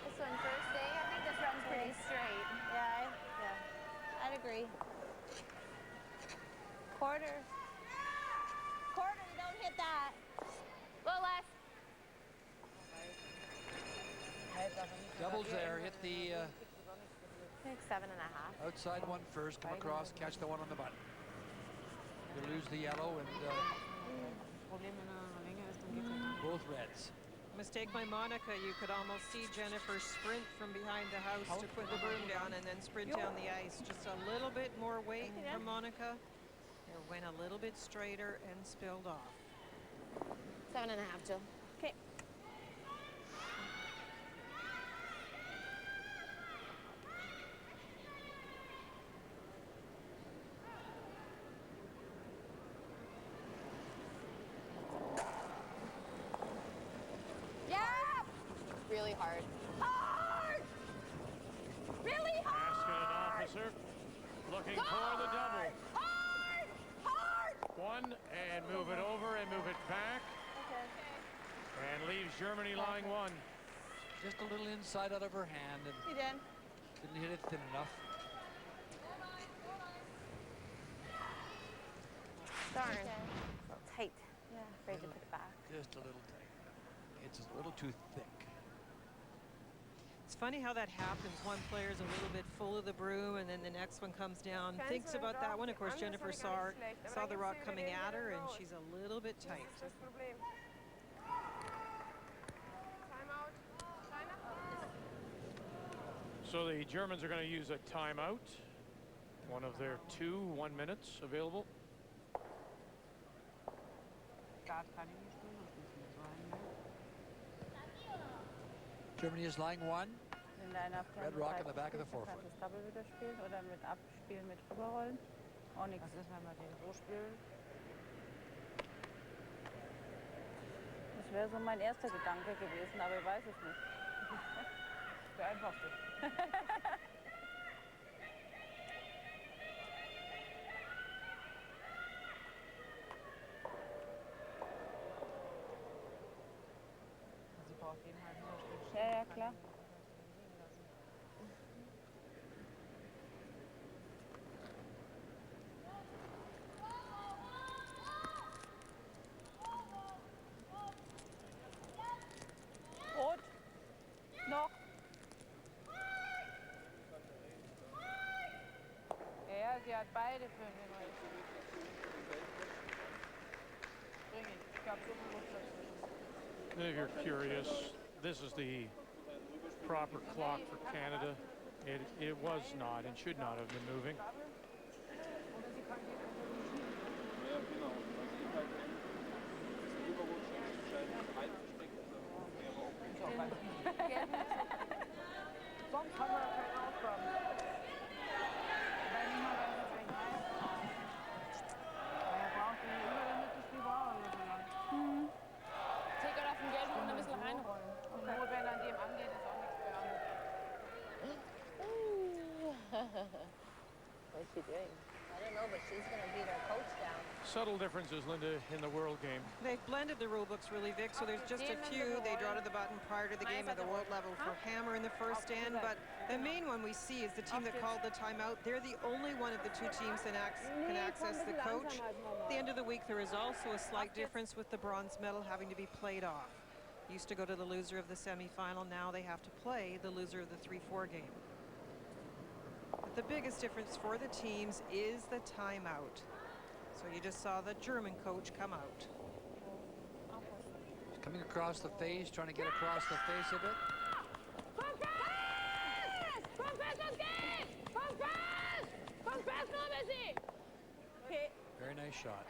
This one first day, I think this runs pretty straight. Yeah, I'd agree. Quarter, don't hit that. Doubles there. Hit the I think 7.5. outside one first. Come across, catch the one on the button. You lose the yellow and both reds. Mistake by Monica. You could almost see Jennifer sprint from behind the house to put the broom down and then sprint down the ice. Just a little bit more weight from Monica. It went a little bit straighter and spilled off. 7.5, Jill. Okay. Really hard. Hard! Really hard! Asking an officer. Looking for the double. Hard! Hard! One, and move it over and move it back. Okay. And leaves Germany lying one. Just a little inside out of her hand and Hey, Dan. didn't hit it thin enough. Darn. It's a little tight. Yeah. Afraid to put it back. Just a little tight. It's a little too thick. It's funny how that happens. One player's a little bit full of the broom, and then the next one comes down, thinks about that one. Of course, Jennifer saw the rock coming at her, and she's a little bit tight. So the Germans are going to use a timeout. One of their 2 1 minutes available. Germany is lying one. Red rock in the back of the forefoot. Das Double wieder spielen oder mit Abspielen mit rüberrollen? Auch nichts. Was ist, wenn wir den so spielen? Das wäre so mein erster Gedanke gewesen, aber ich weiß es nicht. Der einfachste. Sie braucht jeden halt nur still stehen. Ja, ja, klar. Rot. Noch. Ja, sie hat beide für den Recht. Bring ihn. Ich glaube, so viel Luft dazwischen. If you're curious, this is the proper clock for Canada. It was not and should not have been moving. Sonst haben wir keine Aufgaben. Weil niemand weiß, was eigentlich heißt. Er braucht die überlimitete Spielware oder so lang. Take it off dem Geld und ein bisschen reinrollen. Und nur wenn an dem angeht, ist auch nichts mehr. What's she doing? I don't know, but she's going to beat her coach down. Subtle differences, Linda, in the world game. They've blended the rule books really, Vic, so there's just a few. They draw to the button prior to the game at the world level for hammer in the first end, but the main one we see is the team that called the timeout. They're the only one of the two teams that can access the coach. At the end of the week, there is also a slight difference with the bronze medal having to be played off. Used to go to the loser of the semifinal. Now they have to play the loser of the 3-4 game. But the biggest difference for the teams is the timeout. So you just saw the German coach come out. He's coming across the face, trying to get across the face of it. Komm fest! Komm fest, los geht's! Komm fest! Komm fest, nur Messi! Okay. Very nice shot.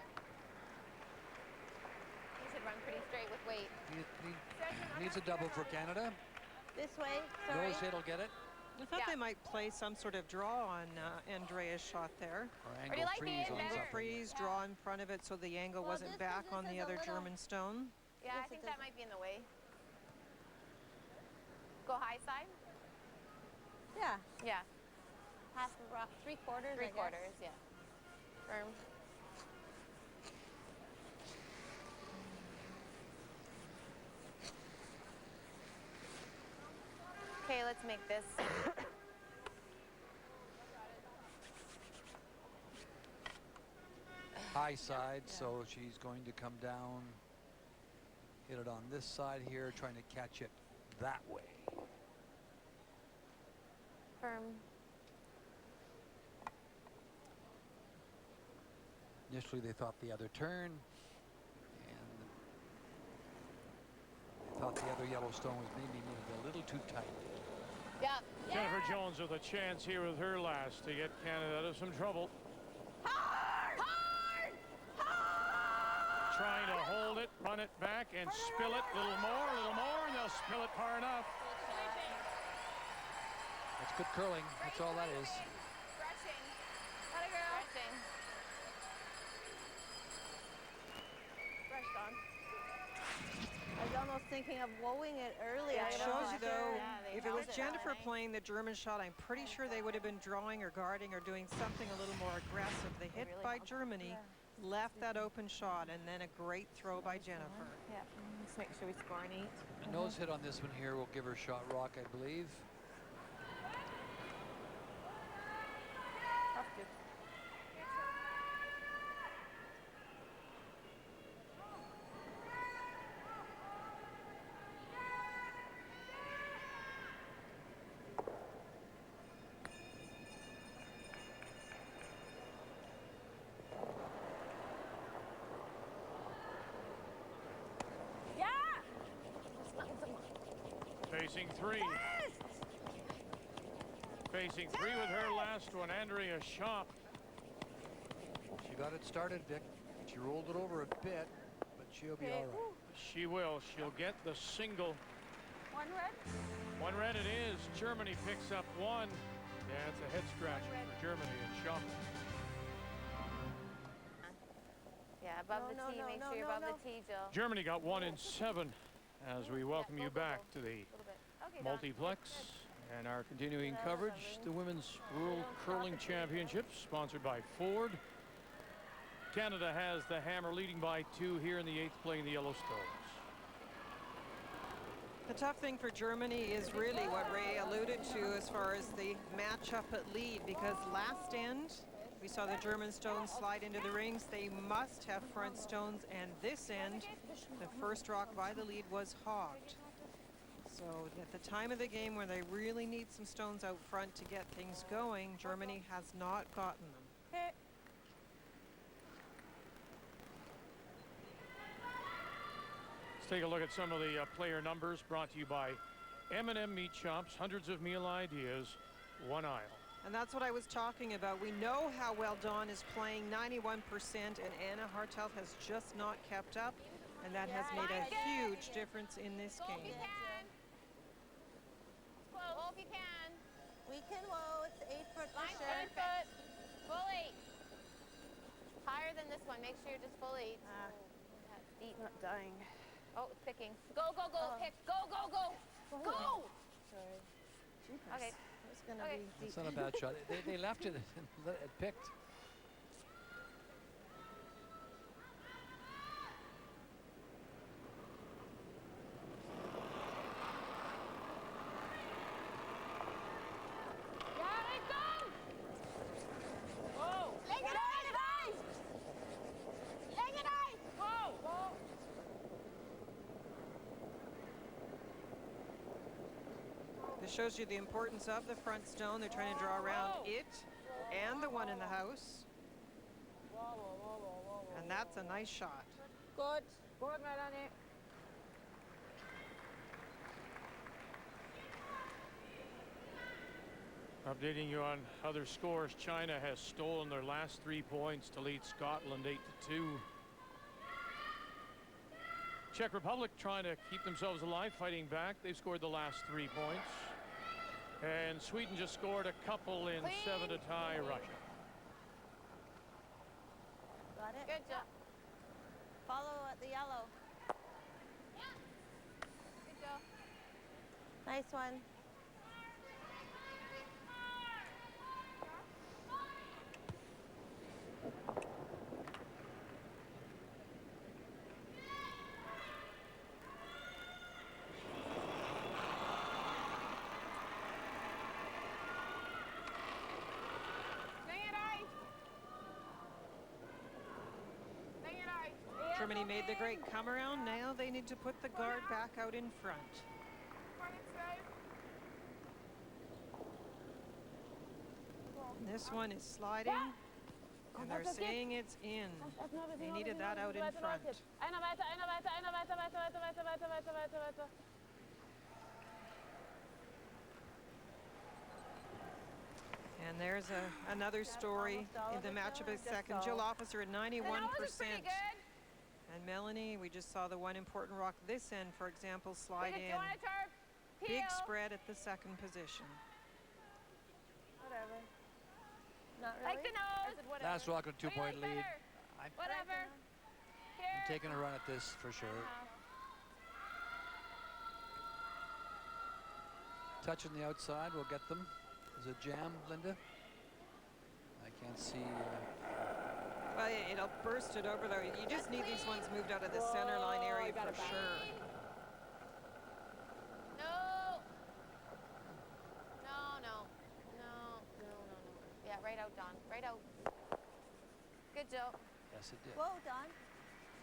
You should run pretty straight with weight. Needs a double for Canada. This way. Sorry. Rose hit'll get it. I thought they might play some sort of draw on Andrea's shot there. Or angle freeze on Angle something. freeze, draw in front of it so the angle wasn't back on the other German stone. Yeah, I think that might be in the way. Go high side? Yeah. Yeah. Half a rock. 3/4. 3/4, yeah. Firm. Okay, let's make this. High side, so she's going to come down, hit it on this side here, trying to catch it that way. firm. Initially, they thought the other turn, and they thought the other Yellowstone was maybe moved a little too tight. Yeah. Jennifer Jones with a chance here with her last to get Canada out of some trouble. Hard! Hard! Hard! Trying to hold it, run it back, and spill it. A little more, and they'll spill it far enough. That's good curling. That's all that is. Stretching. Let it go. Stretching. Fresh on. I was almost thinking of woeing it earlier. It shows you, though, Yeah, if it was Jennifer playing the German shot, I'm pretty sure they would have been drawing or guarding or doing something a little more aggressive. The hit by Germany left that open shot, and then a great throw by Jennifer. Yeah, let's make sure we score an 8. A nose hit on this one here will give her shot rock, I believe. Facing three. Facing three with her last one, Andrea Schöpp. She got it started, Vic. She rolled it over a bit, but she'll be all right. She will. She'll get the single. One red. One red it is. Germany picks up one. Yeah, it's a head scratcher for Germany and Schöpp. Yeah, above the tee. Make sure you're above the tee, Jill. Germany got 1 in 7 as we welcome you back to the multiplex and our continuing coverage. The Women's World Curling Championships sponsored by Ford. Canada has the hammer leading by 2 here in the 8th playing the Yellowstones. The tough thing for Germany is really what Ray alluded to as far as the matchup at lead, because last end we saw the German stones slide into the rings. They must have front stones, and this end, the first rock by the lead was hogged. So at the time of the game where they really need some stones out front to get things going, Germany has not gotten them. Let's take a look at some of the player numbers brought to you by M&M Meat Shops. Hundreds of meal ideas, one aisle. And that's what I was talking about. We know how well Dawn is playing, 91%, and Anna Hartelt has just not kept up, and that has made a huge difference in this Go if game. you can. Go if you can. We can whoa. It's 8 foot for Line sure. 10 foot. Full 8. Higher than this one. Make sure you're just full 8. That's deep. Not dying. Oh, it's picking. Go, go, go. Pick. Go, go, go. Go. Sorry. Okay. It's gonna Okay. be deep. That's not a bad shot. They left it and let it picked. Got it, go. Whoa. Leg it eyes. Leg it eyes. Whoa. Whoa. This shows you the importance of the front stone. They're trying to draw around it and the one in the house. And that's a nice shot. Good. Good, Melanie. Updating you on other scores, China has stolen their last 3 points to lead Scotland 8-2. Czech Republic trying to keep themselves alive, fighting back. They've scored the last 3 points. And Sweden just scored a couple in 7 to tie Russia. Got it? Good job. Follow at the yellow. Good job. Nice one. Swing it eyes. Swing it eyes. Germany made the great come around. Now they need to put the guard back out in front. Come on inside. And this one is sliding, and they're saying it's in. They needed that out in front. Einer weiter, einer weiter, einer weiter, weiter, weiter, weiter, weiter, weiter, weiter, weiter. And there's another story in the match of a second. Jill Officer at 91%. And Melanie, we just saw the one important rock this end, for example, slide in. Big spread at the second position. Whatever. Not really. Like the nose. Last rock a 2-point lead. Whatever. I'm taking a run at this for sure. Touching the outside will get them. Is it jam, Linda? I can't see. Well, it'll burst it over though. You just need these ones moved out of the center line area for sure. No. No, no. No, no, no, no. Yeah, right out, Don. Right out. Good, Jill. Yes, it did. Whoa, Don.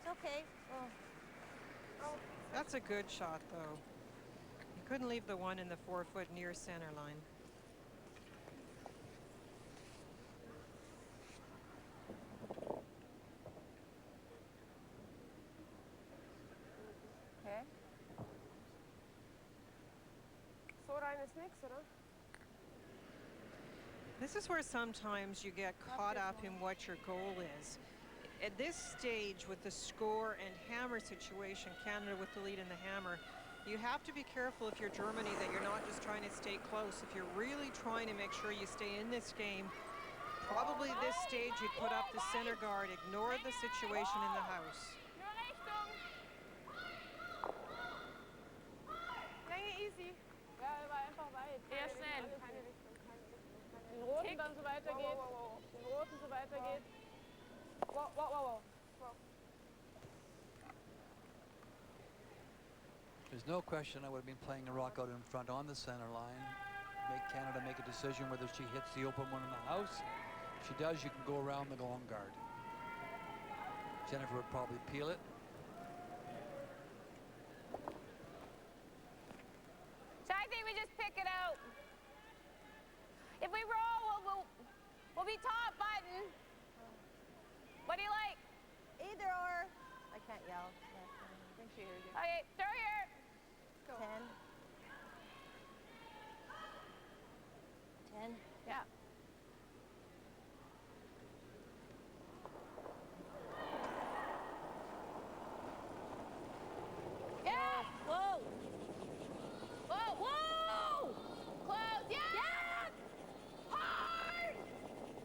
It's okay. Oh. That's a good shot though. You couldn't leave the one in the 4-foot near center line. Okay. So rein ist nix, oder? This is where sometimes you get caught up in what your goal is. At this stage with the score and hammer situation, Canada with the lead in the hammer, you have to be careful if you're Germany that you're not just trying to stay close. If you're really trying to make sure you stay in this game, probably this stage you'd put up the center guard, ignore the situation in the house. Nur Richtung. Länge easy. Ja, war einfach weit. Eher schnell. Den roten dann so weitergeht. Den roten so weitergeht. Wow, wow, wow, wow. There's no question I would have been playing a rock out in front on the center line. Make Canada make a decision whether she hits the open one in the house. If she does, you can go around the long guard. Jennifer would probably peel it. So I think we just pick it out. If we roll, we'll be top button. What do you like? Either or. I can't yell. I think she heard you. Okay, throw here. 10. 10? Yeah. Yeah! Whoa! Whoa! Whoa! Close! Yeah! Yeah! Hard!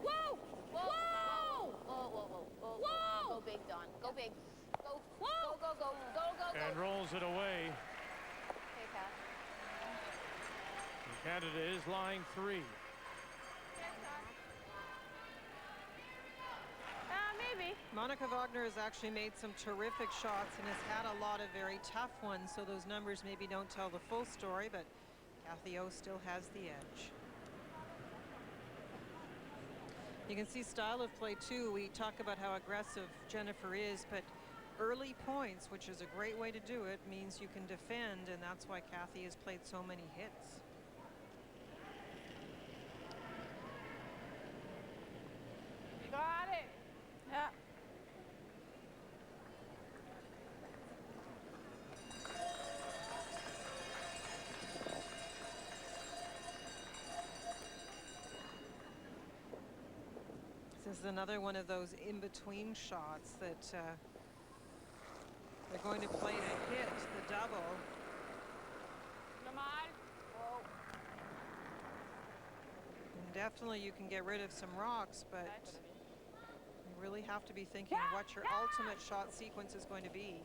Whoa! Whoa! Whoa! Whoa! Whoa! Whoa! Whoa! Go big, Don. Go big. Go. Whoa! Go, go, go. Go, go, go. And rolls it away. Okay, Pat. And Canada is line 3. Maybe. Monica Wagner has actually made some terrific shots and has had a lot of very tough ones, so those numbers maybe don't tell the full story, but Kathy O still has the edge. You can see style of play too. We talk about how aggressive Jennifer is, but early points, which is a great way to do it, means you can defend, and that's why Kathy has played so many hits. Got it. Ja. This is another one of those in-between shots that they're going to play to hit the double. Normal. Whoa. And definitely you can get rid of some rocks, but you really have to be thinking what your ultimate shot sequence is going to be.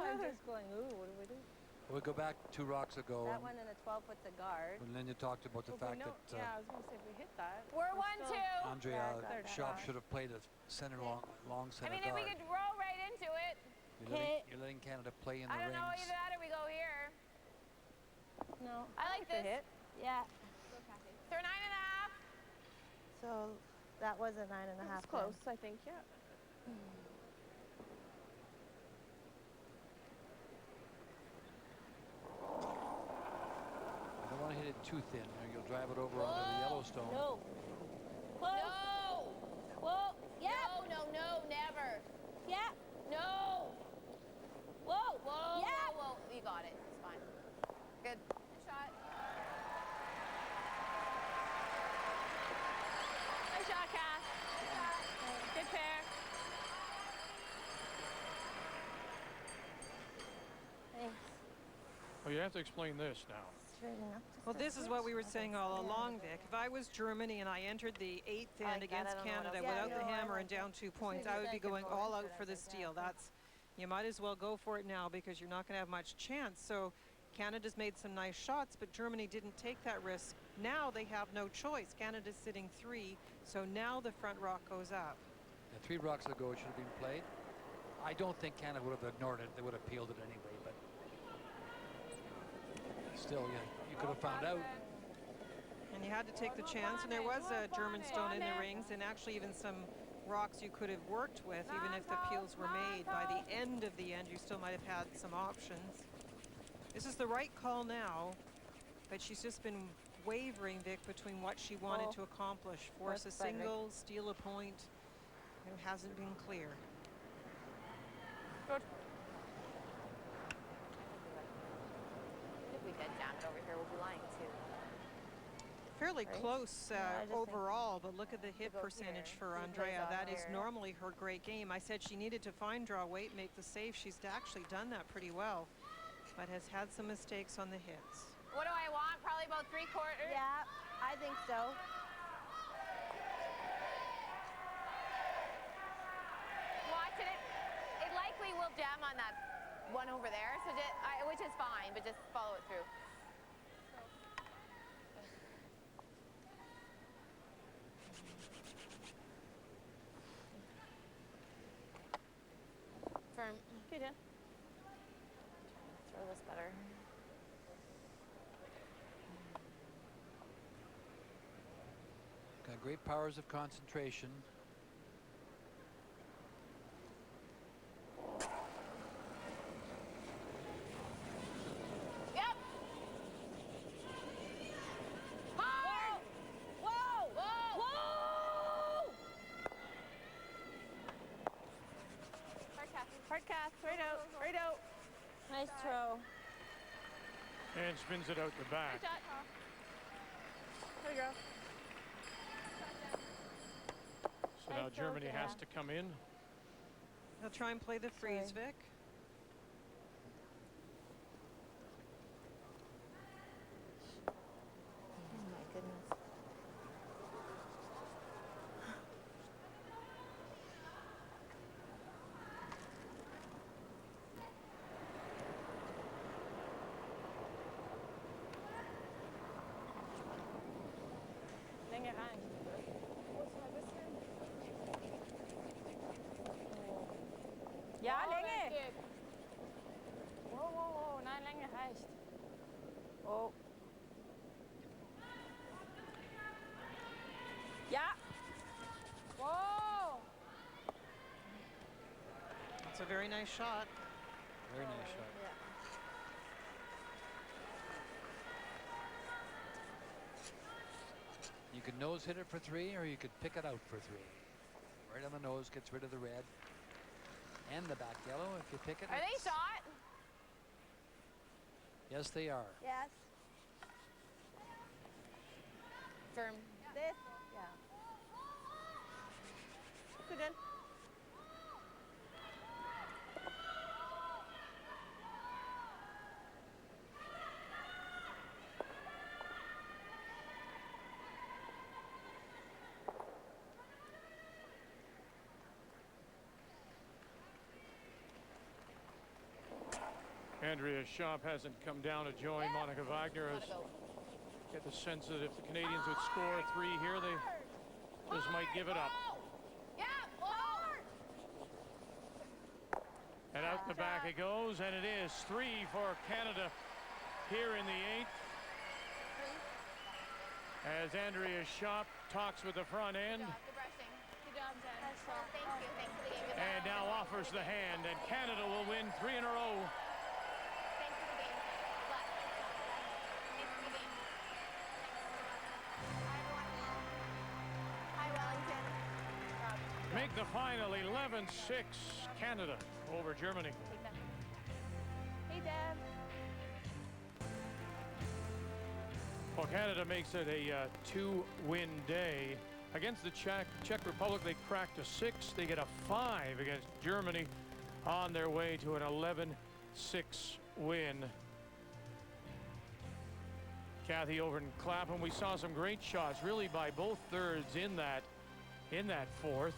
I'm just going, ooh, what do we do? We'll go back 2 rocks ago. That one and a 12-foot's a guard. When Linda talked about the fact that Yeah, I was going to say if we hit that. We're 1-2. Andrea Third Schöpp shot. should have played a center long center I mean, if we guard. could roll right into it. You're letting Canada play in the I don't know, rings. either that or we go here. No. I like this. Hit. Yeah. They're 9.5. So that was a 9.5. That's close, I think, yeah. too thin. You'll drive it over onto the Yellowstone. No. Close. No. Whoa. Yeah. No, no, no, never. Yeah. No. Whoa. Whoa. Yeah. Whoa, whoa. You got it. It's fine. Good. Good shot. Nice shot, Cass. Good shot. Good pair. Thanks. Well, you have to explain this now. Well, this is what we were saying all along, Vic. If I was Germany and I entered the 8th end against Canada without the hammer and down 2 points, I would be going all out for the steal. You might as well go for it now because you're not going to have much chance. So Canada's made some nice shots, but Germany didn't take that risk. Now they have no choice. Canada's sitting 3, so now the front rock goes up. And 3 rocks ago, it should have been played. I don't think Canada would have ignored it. They would have peeled it anyway, but still, yeah, you could have found out. And you had to take the chance, and there was a German stone in the rings, and actually even some rocks you could have worked with, even if the peels were made. By the end of the end, you still might have had some options. This is the right call now, but she's just been wavering, Vic, between what she wanted to accomplish. Force a single, steal a point. It hasn't been clear. Good. If we head down it over here, we'll be lying too. Fairly close overall, but look at the hit percentage for Andrea. That is normally her great game. I said she needed to find draw weight, make the save. She's actually done that pretty well, but has had some mistakes on the hits. What do I want? Probably about 3/4. Yeah, I think so. Watch it. It likely will jam on that one over there, so which is fine, but just follow it through. Firm. Good, yeah. Throw this better. Got great powers of concentration. Yep. Hard. Whoa. Whoa. Whoa. Hard cast, right out, right out. Nice throw. And spins it out the back. Good shot. There you go. So now Germany has to come in. They'll try and play the freeze, Vic. Oh my goodness. Länge rein. Ja, Länge. Wow, wow, wow. Nein, Länge reicht. Oh. Ja. Whoa. That's a very nice shot. Very nice shot. Yeah. You could nose hit it for 3, or you could pick it out for 3. Right on the nose, gets rid of the red. And the back yellow, if you pick it. Are they shot? Yes, they are. Yes. Firm. This. Yeah. Good in. Andrea Schöpp hasn't come down to join Monica Wagner. As get the sense that if the Canadians would score 3 here, they just might give it up. Yeah. Whoa. And out the back it goes, and it is 3 for Canada here in the 8th. As Andrea Schöpp talks with the front end. Good brushing. Good job, Jen. Thank you. Thanks for the game. Good And now offers the hand, and Canada will win 3 in a row. Thanks for the game. Good luck. Thanks for the game. make the final 11-6 Canada over Germany. Take that. Hey, Deb. Well, Canada makes it a 2-win day. Against the Czech Republic, they cracked a 6. They get a 5 against Germany on their way to an 11-6 win. Kathy over in Clapham, we saw some great shots really by both thirds in that fourth.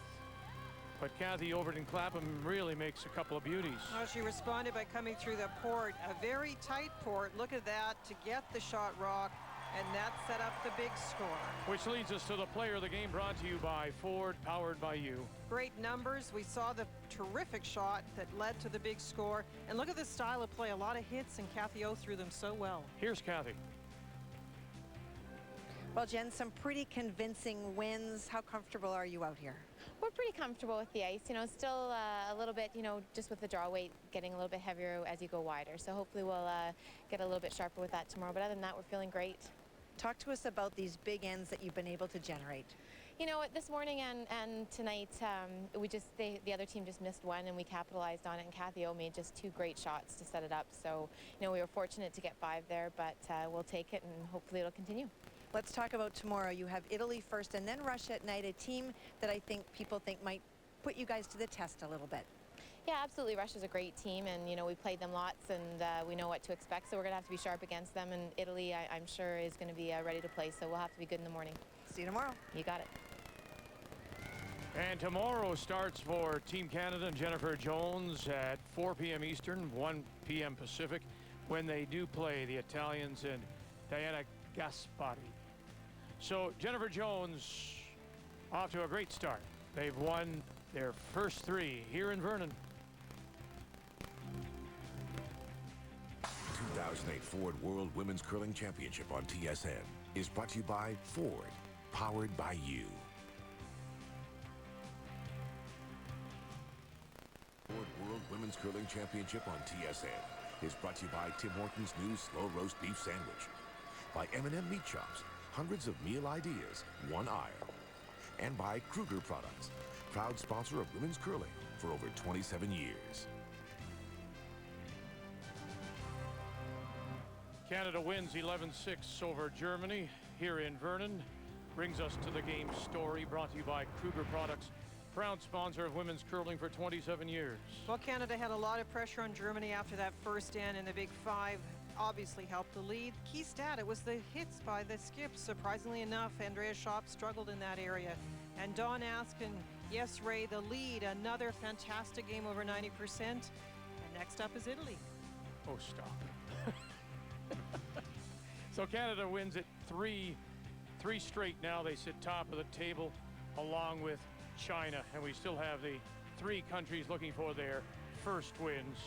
But Kathy over in Clapham really makes a couple of beauties. Well, she responded by coming through the port, a very tight port. Look at that to get the shot rock, and that set up the big score. Which leads us to the player of the game, brought to you by Ford, powered by you. Great numbers. We saw the terrific shot that led to the big score. And look at the style of play. A lot of hits, and Kathy O threw them so well. Here's Kathy. Well, Jen, some pretty convincing wins. How comfortable are you out here? We're pretty comfortable with the ice. You know, still a little bit, you know, just with the draw weight getting a little bit heavier as you go wider. So hopefully we'll get a little bit sharper with that tomorrow. But other than that, we're feeling great. Talk to us about these big ends that you've been able to generate. You know, this morning and tonight, the other team just missed one, and we capitalized on it. And Kathy O made just 2 great shots to set it up. So, you know, we were fortunate to get 5 there, but we'll take it, and hopefully it'll continue. Let's talk about tomorrow. You have Italy first and then Russia at night, a team that I think people think might put you guys to the test a little bit. Yeah, absolutely. Russia's a great team, and, you know, we played them lots, and we know what to expect, so we're going to have to be sharp against them. And Italy, I'm sure, is going to be ready to play, so we'll have to be good in the morning. See you tomorrow. You got it. And tomorrow starts for Team Canada and Jennifer Jones at 4 p.m. Eastern, 1 p.m. Pacific, when they do play the Italians and Diana Gaspari. So Jennifer Jones off to a great start. They've won their first 3 here in Vernon. 2008 Ford World Women's Curling Championship on TSN is brought to you by Ford, powered by you. Ford World Women's Curling Championship on TSN is brought to you by Tim Hortons' new slow roast beef sandwich, by M&M Meat Shops, hundreds of meal ideas, one aisle, and by Kruger Products, proud sponsor of women's curling for over 27 years. Canada wins 11-6 over Germany here in Vernon. Brings us to the game story, brought to you by Kruger Products, proud sponsor of women's curling for 27 years. Well, Canada had a lot of pressure on Germany after that first end, and the Big Five obviously helped the lead. Key stat, it was the hits by the skips. Surprisingly enough, Andrea Schöpp struggled in that area. And Dawn Askin, yes, Ray, the lead. Another fantastic game, over 90%. And next up is Italy. Oh, stop. So Canada wins it three straight now. They sit top of the table along with China. And we still have the 3 countries looking for their first wins.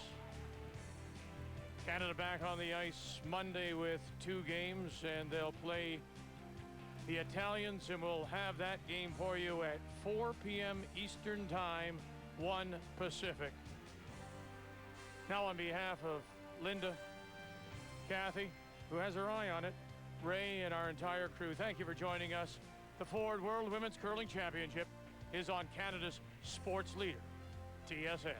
Canada back on the ice Monday with 2 games, and they'll play the Italians, and we'll have that game for you at 4 p.m. Eastern Time, 1 Pacific. Now on behalf of Linda, Kathy, who has her eye on it, Ray, and our entire crew, thank you for joining us. The Ford World Women's Curling Championship is on Canada's sports leader, TSN.